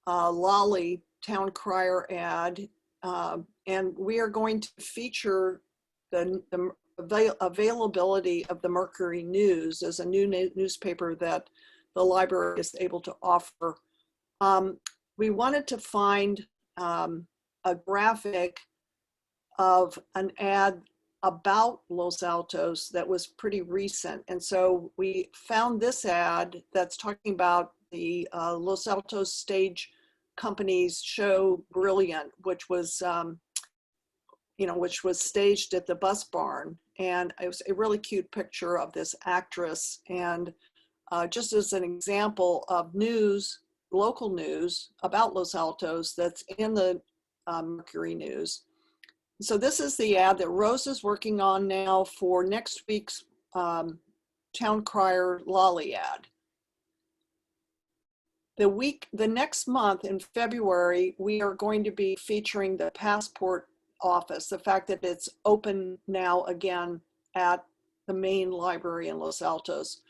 Lolly Town Crier ad. And we are going to feature the availability of the Mercury News as a new newspaper that the library is able to offer. We wanted to find a graphic of an ad about Los Altos that was pretty recent. And so we found this ad that's talking about the Los Altos Stage Company's show Brilliant, which was, which was staged at the Bus Barn. And it was a really cute picture of this actress. And just as an example of news, local news about Los Altos that's in the Mercury News. So this is the ad that Rose is working on now for next week's Town Crier Lolly ad. The next month in February, we are going to be featuring the passport office, the fact that it's open now again at the main library in Los Altos.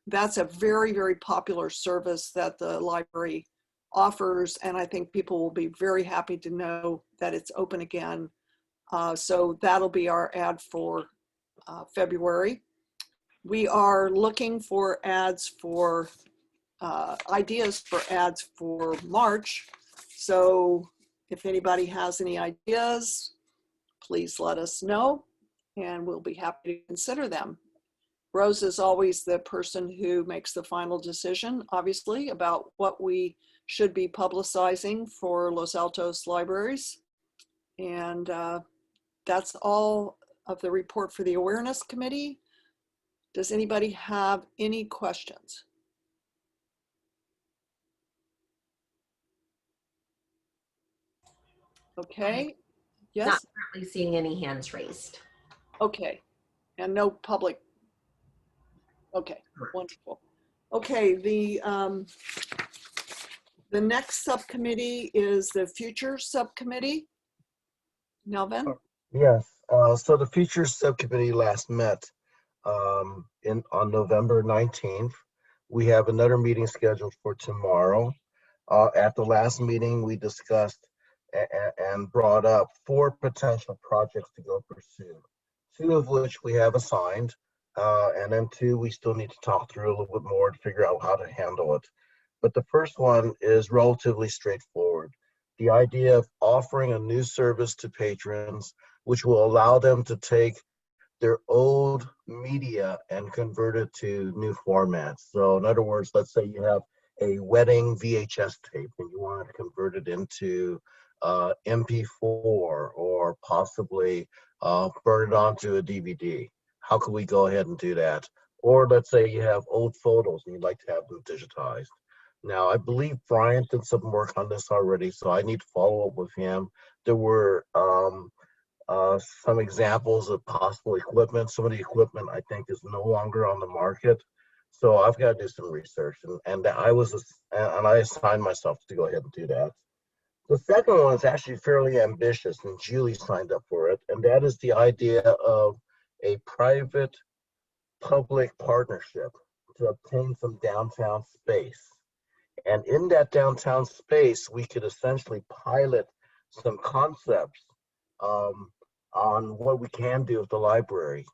That's a very, very popular service that the library offers, and I think people will be very happy to know that it's open again. So that'll be our ad for February. We are looking for ads for ideas for ads for March. So if anybody has any ideas, please let us know and we'll be happy to consider them. Rose is always the person who makes the final decision, obviously, about what we should be publicizing for Los Altos libraries. And that's all of the report for the Awareness Committee. Does anybody have any questions? Okay, yes? Not currently seeing any hands raised. Okay, and no public. Okay, wonderful. Okay, the next subcommittee is the Future Subcommittee. Melvin? Yes, so the Futures Subcommittee last met on November 19th. We have another meeting scheduled for tomorrow. At the last meeting, we discussed and brought up 4 potential projects to go pursue, 2 of which we have assigned, and then 2 we still need to talk through a little bit more to figure out how to handle it. But the first one is relatively straightforward. The idea of offering a new service to patrons, which will allow them to take their old media and convert it to new formats. So in other words, let's say you have a wedding VHS tape and you want to convert it into MP4 or possibly burn it onto a DVD. How can we go ahead and do that? Or let's say you have old photos and you'd like to have them digitized. Now, I believe Brian did some work on this already, so I need to follow up with him. There were some examples of possible equipment. Some of the equipment I think is no longer on the market. So I've got to do some research, and I assigned myself to go ahead and do that. The second one is actually fairly ambitious, and Julie signed up for it, and that is the idea of a private-public partnership to obtain some downtown space. And in that downtown space, we could essentially pilot some concepts on what we can do with the library,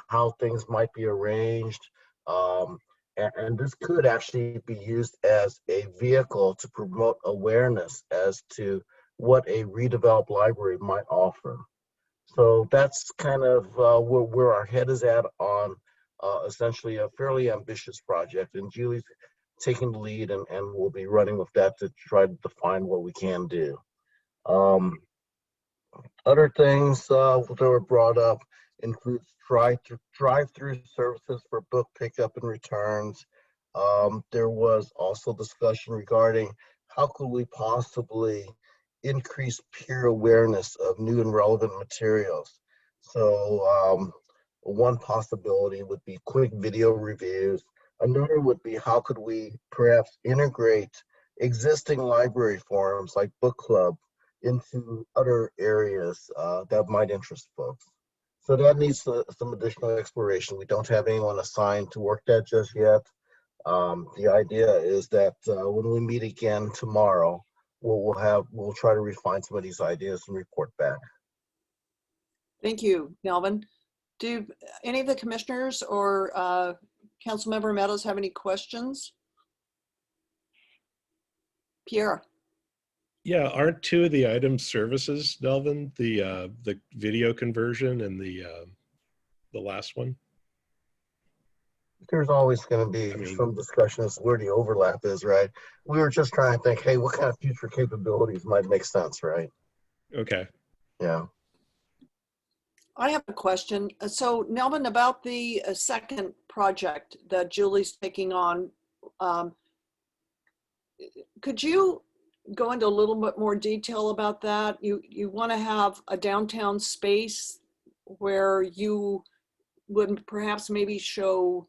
how things might be arranged, and this could actually be used as a vehicle to promote awareness as to what a redeveloped library might offer. So that's kind of where our head is at on essentially a fairly ambitious project. And Julie's taking the lead and we'll be running with that to try to define what we can do. Other things that were brought up include drive-through services for book pickup and returns. There was also discussion regarding how could we possibly increase peer awareness of new and relevant materials. So one possibility would be quick video reviews. Another would be how could we perhaps integrate existing library forums like book club into other areas that might interest folks. So that needs some additional exploration. We don't have anyone assigned to work that just yet. The idea is that when we meet again tomorrow, we'll try to refine some of these ideas and report back. Thank you, Melvin. Do any of the commissioners or Councilmember Meadows have any questions? Pierre. Yeah, aren't two of the items services, Delvin? The video conversion and the last one? There's always going to be I mean, some discussion as to where the overlap is, right? We were just trying to think, hey, what kind of future capabilities might make sense, right? okay. Yeah. I have a question. So Nelvin, about the second project that Julie's taking on, could you go into a little bit more detail about that? You want to have a downtown space where you would perhaps maybe show,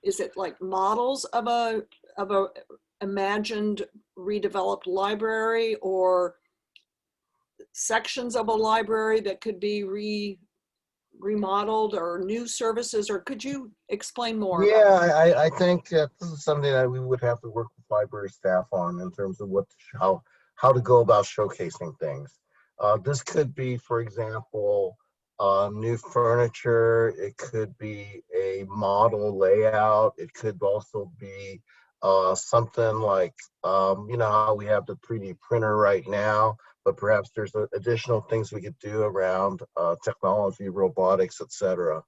is it like models of a imagined redeveloped library, or sections of a library that could be remodeled, or new services, or could you explain more about Yeah, I think that this is something that we would have to work with library staff on in terms of how to go about showcasing things. This could be, for example, new furniture. It could be a model layout. It could also be something like, you know how we have the 3D printer right now, but perhaps there's additional things we could do around technology, robotics, etc.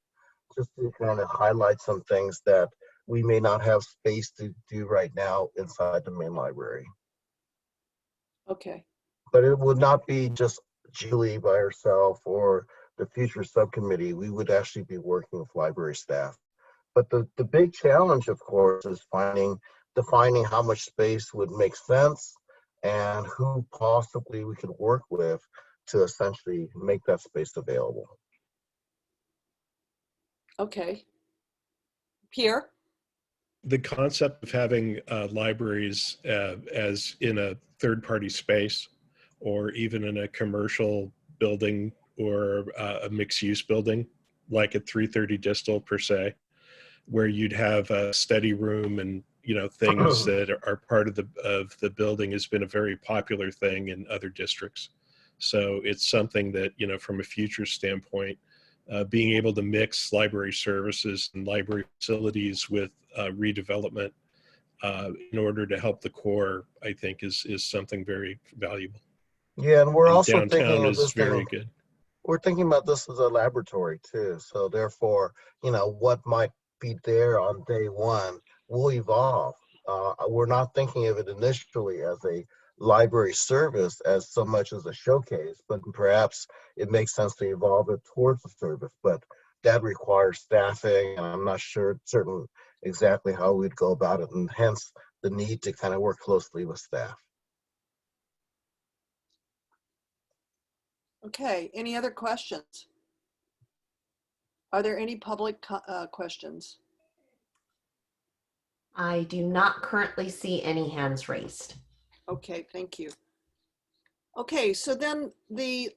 Just to kind of highlight some things that we may not have space to do right now inside the main library. Okay. But it would not be just Julie by herself or the future subcommittee. We would actually be working with library staff. But the big challenge, of course, is defining how much space would make sense and who possibly we could work with to essentially make that space available. Okay. Pierre? The concept of having libraries as in a third-party space, or even in a commercial building or a mixed-use building, like at 330 Distal per se, where you'd have a study room and things that are part of the building has been a very popular thing in other districts. So it's something that from a future standpoint, being able to mix library services and library facilities with redevelopment in order to help the core, I think is something very valuable. Yeah, and we're And also downtown thinking of is this very thing. good. We're thinking about this as a laboratory too. So therefore, what might be there on day one will evolve. We're not thinking of it initially as a library service as so much as a showcase, but perhaps it makes sense to evolve it towards a service. But that requires staffing, and I'm not certain exactly how we'd go about it, and hence the need to kind of work closely with staff. Okay, any other questions? Are there any public questions? I do not currently see any hands raised. Okay, thank you. Okay, so then the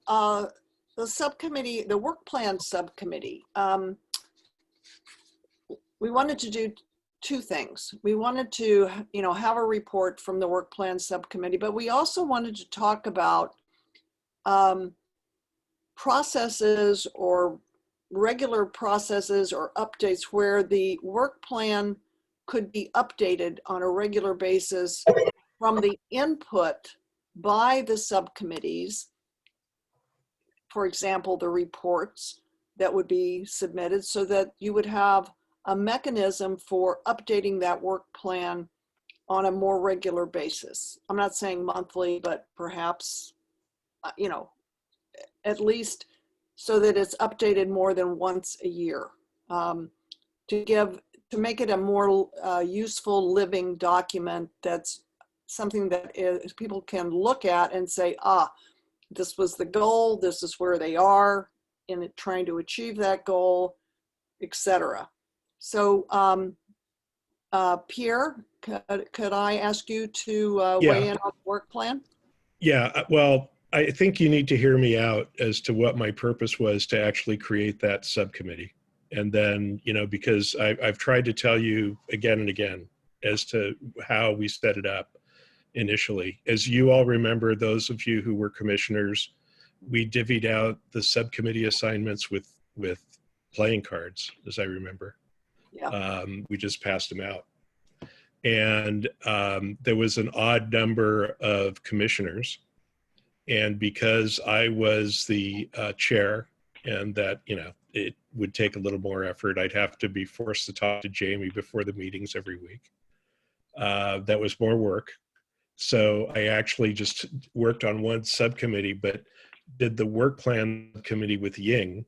subcommittee, the work plan subcommittee, we wanted to do two things. We wanted to, have a report from the work plan subcommittee, but we also wanted to talk about processes or regular processes or updates where the work plan could be updated on a regular basis from the input by the subcommittees. For example, the reports that would be submitted, so that you would have a mechanism for updating that work plan on a more regular basis. I'm not saying monthly, but perhaps, at least so that it's updated more than once a year, to make it a more useful living document that's something that people can look at and say, this was the goal, this is where they are in trying to achieve that goal, etc. So Pierre, could I ask you to weigh in on the work plan? Yeah, well, I think you need to hear me out as to what my purpose was to actually create that subcommittee. And then, because I've tried to tell you again and again as to how we set it up initially. As you all remember, those of you who were commissioners, we divvied out the subcommittee assignments with playing cards, as I remember. Yeah. We just passed them out. And there was an odd number of commissioners. And because I was the chair, and that, it would take a little more effort, I'd have to be forced to talk to Jamie before the meetings every week. That was more work. So I actually just worked on one subcommittee, but did the work plan committee with Ying.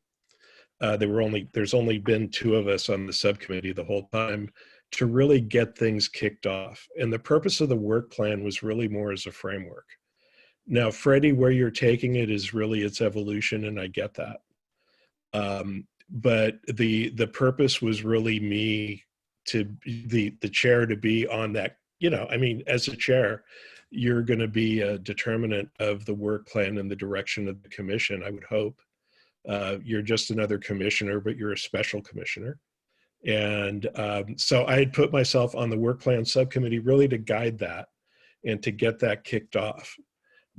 There's only been 2 of us on the subcommittee the whole time to really get things kicked off. And the purpose of the work plan was really more as a framework. Now, Freddie, where you're taking it is really its evolution, and I get that. But the purpose was really me to be the chair, to be on that, as a chair, you're going to be a determinant of the work plan and the direction of the commission, I would hope. You're just another commissioner, but you're a special commissioner. And so I had put myself on the work plan subcommittee really to guide that and to get that kicked off,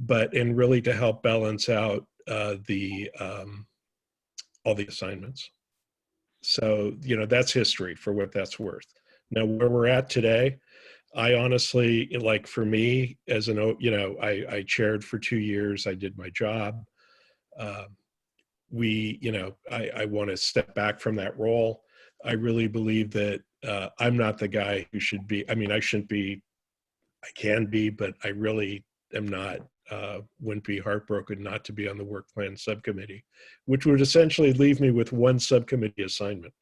and really to help balance out all the assignments. So, that's history for what that's worth. Now, where we're at today, I honestly, like, for me, as I chaired for 2 years, I did my job. I want to step back from that role. I really believe that I'm not the guy who should be, I shouldn't be, I can be, but I really am not, wouldn't be heartbroken not to be on the work plan subcommittee, which would essentially leave me with 1 subcommittee assignment.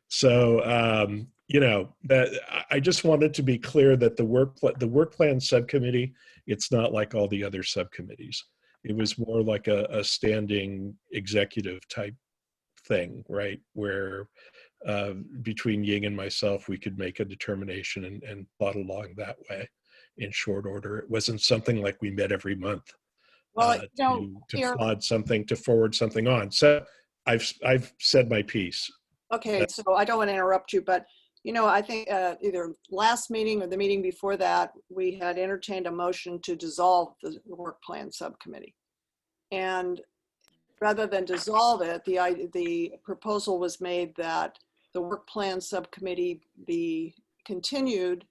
So, that I just wanted to be clear that the work plan subcommittee, it's not like all the other subcommittees. It was more like a standing executive type thing, right? Where between Ying and myself, we could make a determination and plot along that way in short order. It wasn't something like we met every month to plot something, to forward something on. So I've said my piece. Okay, so I don't want to interrupt you, but I think either last meeting or the meeting before that, we had entertained a motion to dissolve the work plan subcommittee. And rather than dissolve it, the proposal was made that the work plan subcommittee be continued.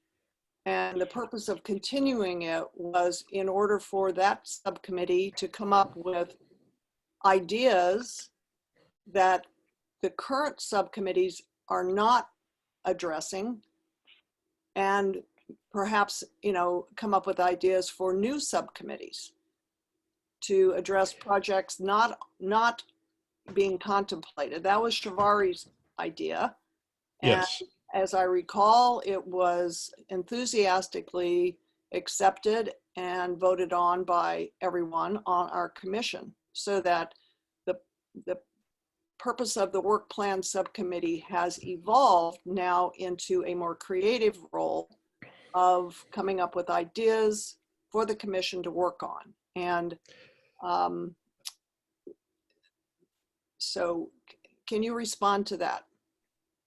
And the purpose of continuing it was in order for that subcommittee to come up with ideas that the current subcommittees are not addressing, and perhaps, come up with ideas for new subcommittees to address projects not being contemplated. That was Shivari's idea. Yes. And as I recall, it was enthusiastically accepted and voted on by everyone on our commission, so that the purpose of the work plan subcommittee has evolved now into a more creative role of coming up with ideas for the commission to work on. And so can you respond to that?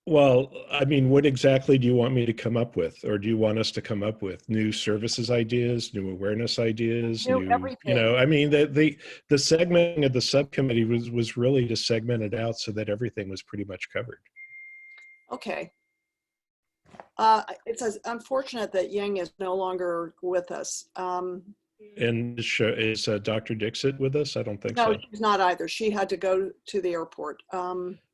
Well, what exactly do you want me to come up with? Or do you want us to come up with new services ideas, new awareness ideas, everything. The segmenting of the subcommittee was really to segment it out so that everything was pretty much covered. Okay. It's unfortunate that Ying is no longer with us. And is Dr. Dixit with us? I don't think so. No, she's not either. She had to go to the airport.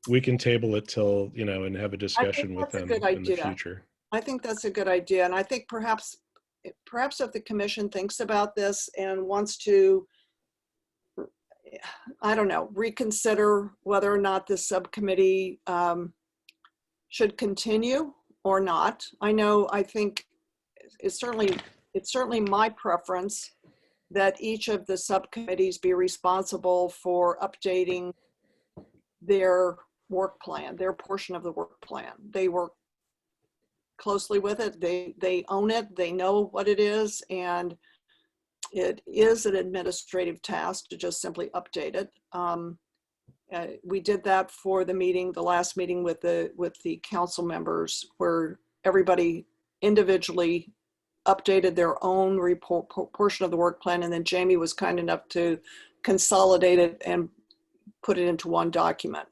We can table it till, and have a discussion with them in the future. I think that's a good idea. And I think perhaps if the commission thinks about this and wants to, reconsider whether or not this subcommittee should continue or not. I think it's certainly my preference that each of the subcommittees be responsible for updating their work plan, their portion of the work plan. They work closely with it. They own it. They know what it is. And it is an administrative task to just simply update it. We did that for the last meeting with the council members, where everybody individually updated their own portion of the work plan, and then Jamie was kind enough to consolidate it and put it into one document.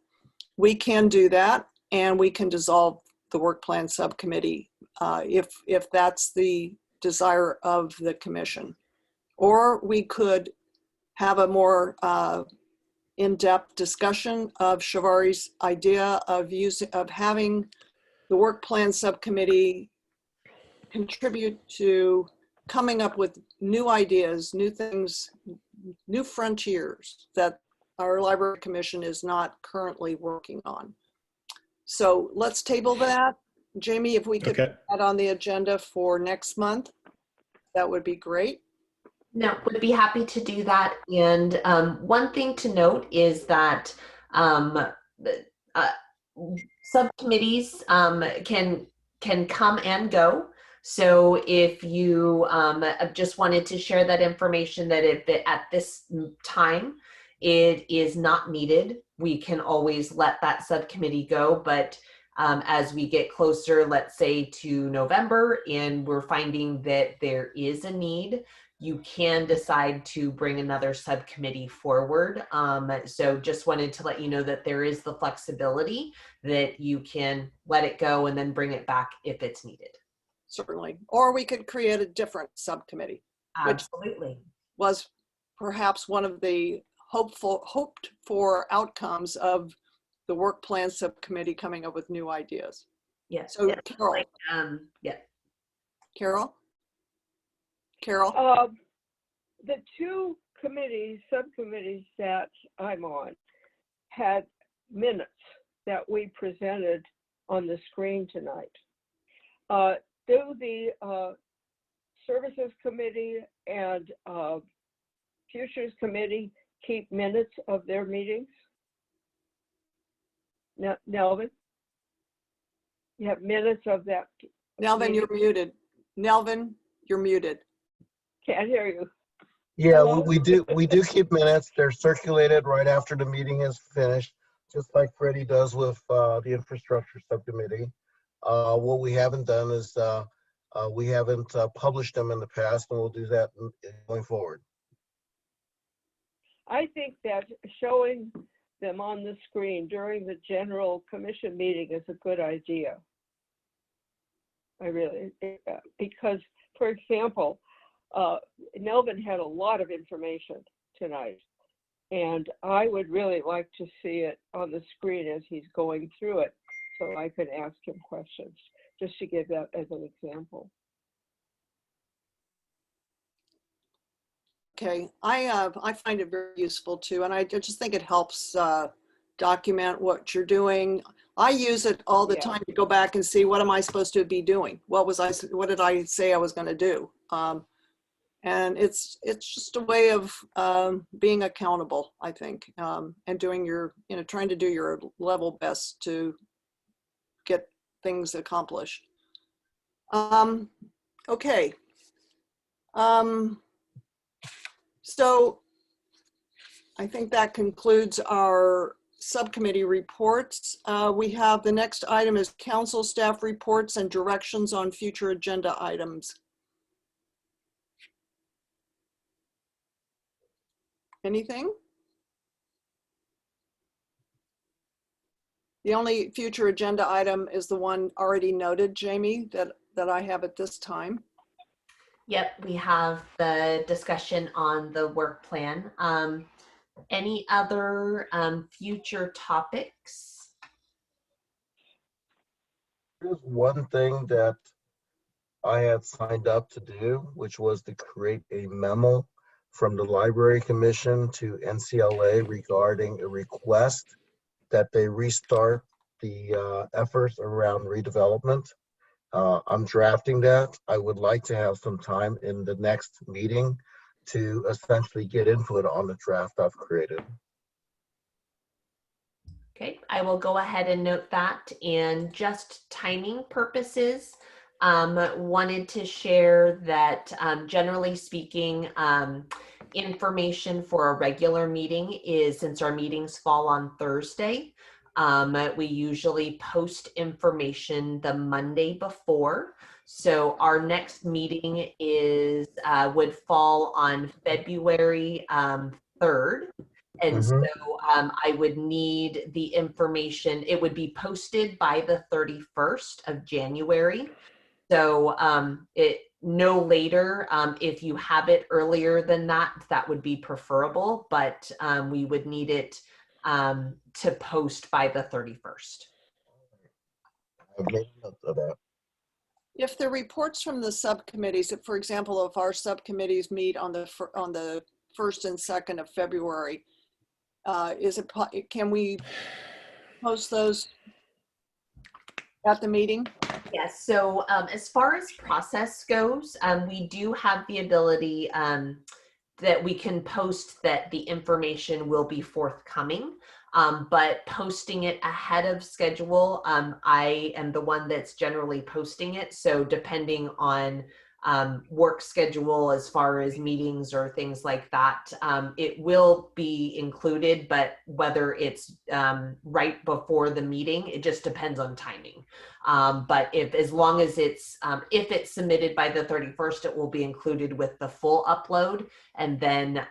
We can do that, and we can dissolve the work plan subcommittee if that's the desire of the commission. Or we could have a more in-depth discussion of Shivari's idea of having the work plan subcommittee contribute to coming up with new ideas, new things, new frontiers that our library commission is not currently working on. So let's table that. Jamie, if we could Okay. put that on the agenda for next month, that would be great. No, would be happy to do that. And one thing to note is that subcommittees can come and go. So if you just wanted to share that information, that if at this time it is not needed, we can always let that subcommittee go. But as we get closer, let's say to November, and we're finding that there is a need, you can decide to bring another subcommittee forward. So just wanted to let you know that there is the flexibility that you can let it go and then bring it back if it's needed. Certainly. Or we could create a different subcommittee. Absolutely. Was perhaps one of the hoped for outcomes of the work plan subcommittee coming up with new ideas. Yes. So Yeah. Carol. Yeah. Carol? Carol? The two subcommittees that I'm on had minutes that we presented on the screen tonight. Do the Services Committee and Futures Committee keep minutes of their meetings? Nelvin? You have minutes of that? Nelvin, meeting? you're muted. Nelvin, you're muted. Can't hear you. Yeah, Hello? we do keep minutes. They're circulated right after the meeting is finished, just like Freddie does with the infrastructure subcommittee. What we haven't done is we haven't published them in the past, and we'll do that going forward. I think that showing them on the screen during the general commission meeting is a good idea. I really, because, for example, Nelvin had a lot of information tonight, and I would really like to see it on the screen as he's going through it, so I could ask him questions, just to give that as an example. Okay, I find it very useful too, and I just think it helps document what you're doing. I use it all the time to go back and see, what am I supposed to be doing? What did I say I was going to do? And it's just a way of being accountable, I think, and doing your, trying to do your level best to get things accomplished. Okay. So I think that concludes our subcommittee reports. We have the next item is council staff reports and directions on future agenda items. Anything? The only future agenda item is the one already noted, Jamie, that I have at this time. Yep, we have the discussion on the work plan. Any other future topics? There's one thing that I had signed up to do, which was to create a memo from the Library Commission to Ncla regarding a request that they restart the efforts around redevelopment. I'm drafting that. I would like to have some time in the next meeting to essentially get input on the draft I've created. Okay, I will go ahead and note that. And just timing purposes, wanted to share that generally speaking, information for a regular meeting is, since our meetings fall on Thursday, we usually post information the Monday before. So our next meeting is would fall on February 3rd. And so I would need the information. It would be posted by the 31st of January. So no later. If you have it earlier than that, that would be preferable, but we would need it to post by the 31st. I've made notes of that. If the reports from the subcommittees, if, for example, if our subcommittees meet on the 1st and 2nd of February, can we post those at the meeting? Yes, so as far as process goes, we do have the ability that we can post that the information will be forthcoming, but posting it ahead of schedule, I am the one that's generally posting it. So depending on work schedule as far as meetings or things like that, it will be included, but whether it's right before the meeting, it just depends on timing. But as long as it's, if it's submitted by the 31st, it will be included with the full upload, and then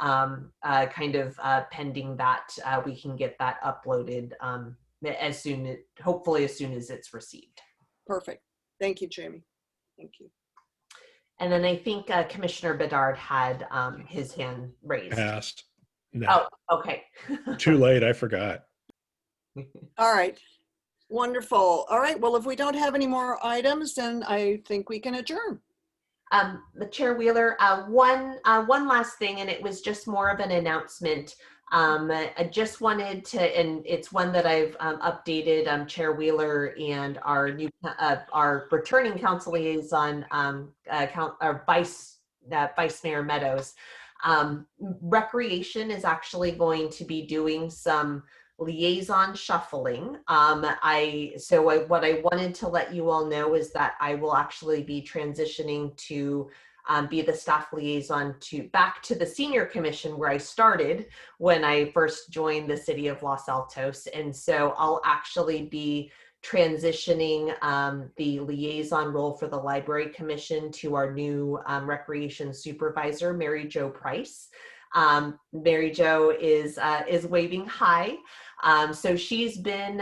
pending that, we can get that uploaded hopefully as soon as it's received. Perfect. Thank you, Jamie. Thank you. And then I think Commissioner Bedard had his hand raised. Passed. No. Oh, okay. Too late. I forgot. All right. Wonderful. All right. Well, if we don't have any more items, then I think we can adjourn. The Chair Wheeler, one last thing, and it was just more of an announcement. I just wanted to, and it's one that I've updated Chair Wheeler and our returning council liaison, our Vice Mayor Meadows. Recreation is actually going to be doing some liaison shuffling. What I wanted to let you all know is that I will actually be transitioning to be the staff liaison back to the senior commission where I started when I first joined the city of Los Altos. And so I'll actually be transitioning the liaison role for the library commission to our new recreation supervisor, Mary Jo Price. Mary Jo is waving hi. So she's been,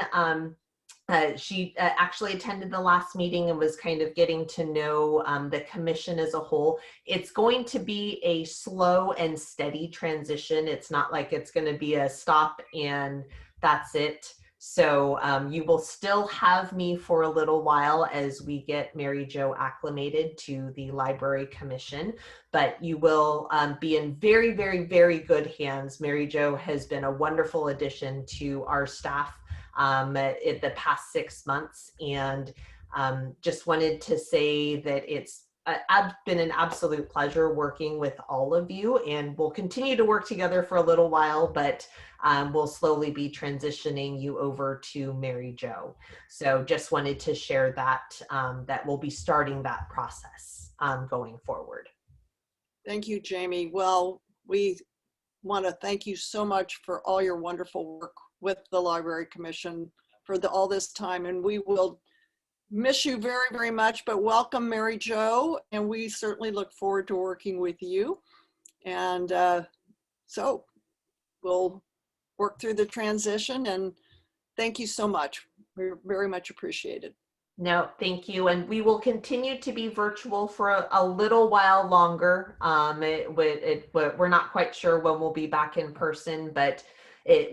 she actually attended the last meeting and was kind of getting to know the commission as a whole. It's going to be a slow and steady transition. It's not like it's going to be a stop and that's it. So you will still have me for a little while as we get Mary Jo acclimated to the library commission, but you will be in very, very, very good hands. Mary Jo has been a wonderful addition to our staff in the past 6 months, and just wanted to say that it's been an absolute pleasure working with all of you, and we'll continue to work together for a little while, but we'll slowly be transitioning you over to Mary Jo. So just wanted to share that, that we'll be starting that process going forward. Thank you, Jamie. Well, we want to thank you so much for all your wonderful work with the Library Commission for all this time, and we will miss you very, very much, but welcome, Mary Jo, and we certainly look forward to working with you. And so we'll work through the transition, and thank you so much. We're very much appreciated. No, thank you. And we will continue to be virtual for a little while longer. We're not quite sure when we'll be back in person, but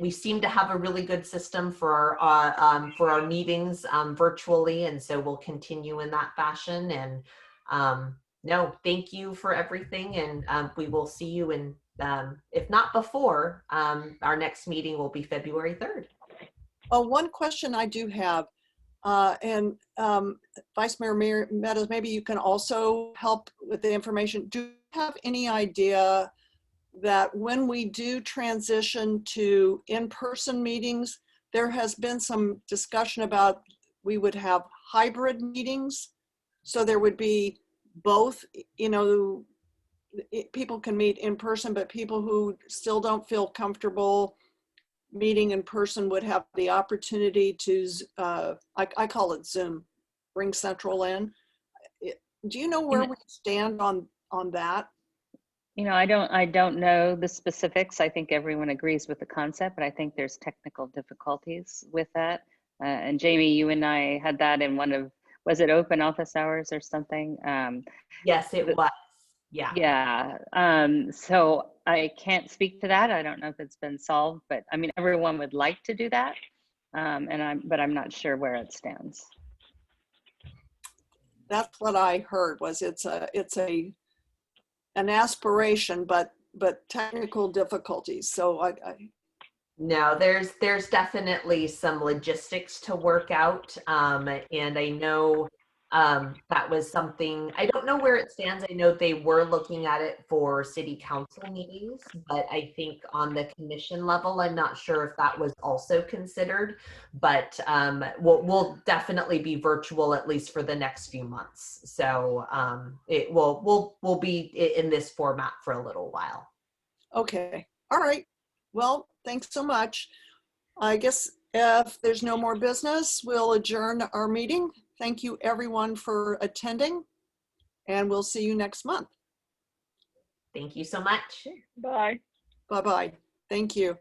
we seem to have a really good system for our meetings virtually, and so we'll continue in that fashion. And no, thank you for everything, and we will see you in, if not before, our next meeting will be February 3rd. One question I do have, and Vice Mayor Meadows, maybe you can also help with the information. Do you have any idea that when we do transition to in-person meetings, there has been some discussion about we would have hybrid meetings? So there would be both, you know, people can meet in person, but people who still don't feel comfortable meeting in person would have the opportunity to, I call it Zoom, bring Central in. Do you know where we stand on that? You know, I don't know the specifics. I think everyone agrees with the concept, but I think there's technical difficulties with that. And Jamie, you and I had that in one was it open office hours or something? Yes, it was. Yeah. Yeah. So I can't speak to that. I don't know if it's been solved, but I mean, everyone would like to do that. But I'm not sure where it stands. That's what I heard, was it's an aspiration, but technical difficulties. So No, there's definitely some logistics to work out. And I know that was something, I don't know where it stands. I know they were looking at it for city council meetings, but I think on the commission level, I'm not sure if that was also considered, but we'll definitely be virtual at least for the next few months. So we'll be in this format for a little while. okay. All right. Well, thanks so much. I guess if there's no more business, we'll adjourn our meeting. Thank you everyone for attending, and we'll see you next month. Thank you so much. Bye. Bye-bye. Thank you.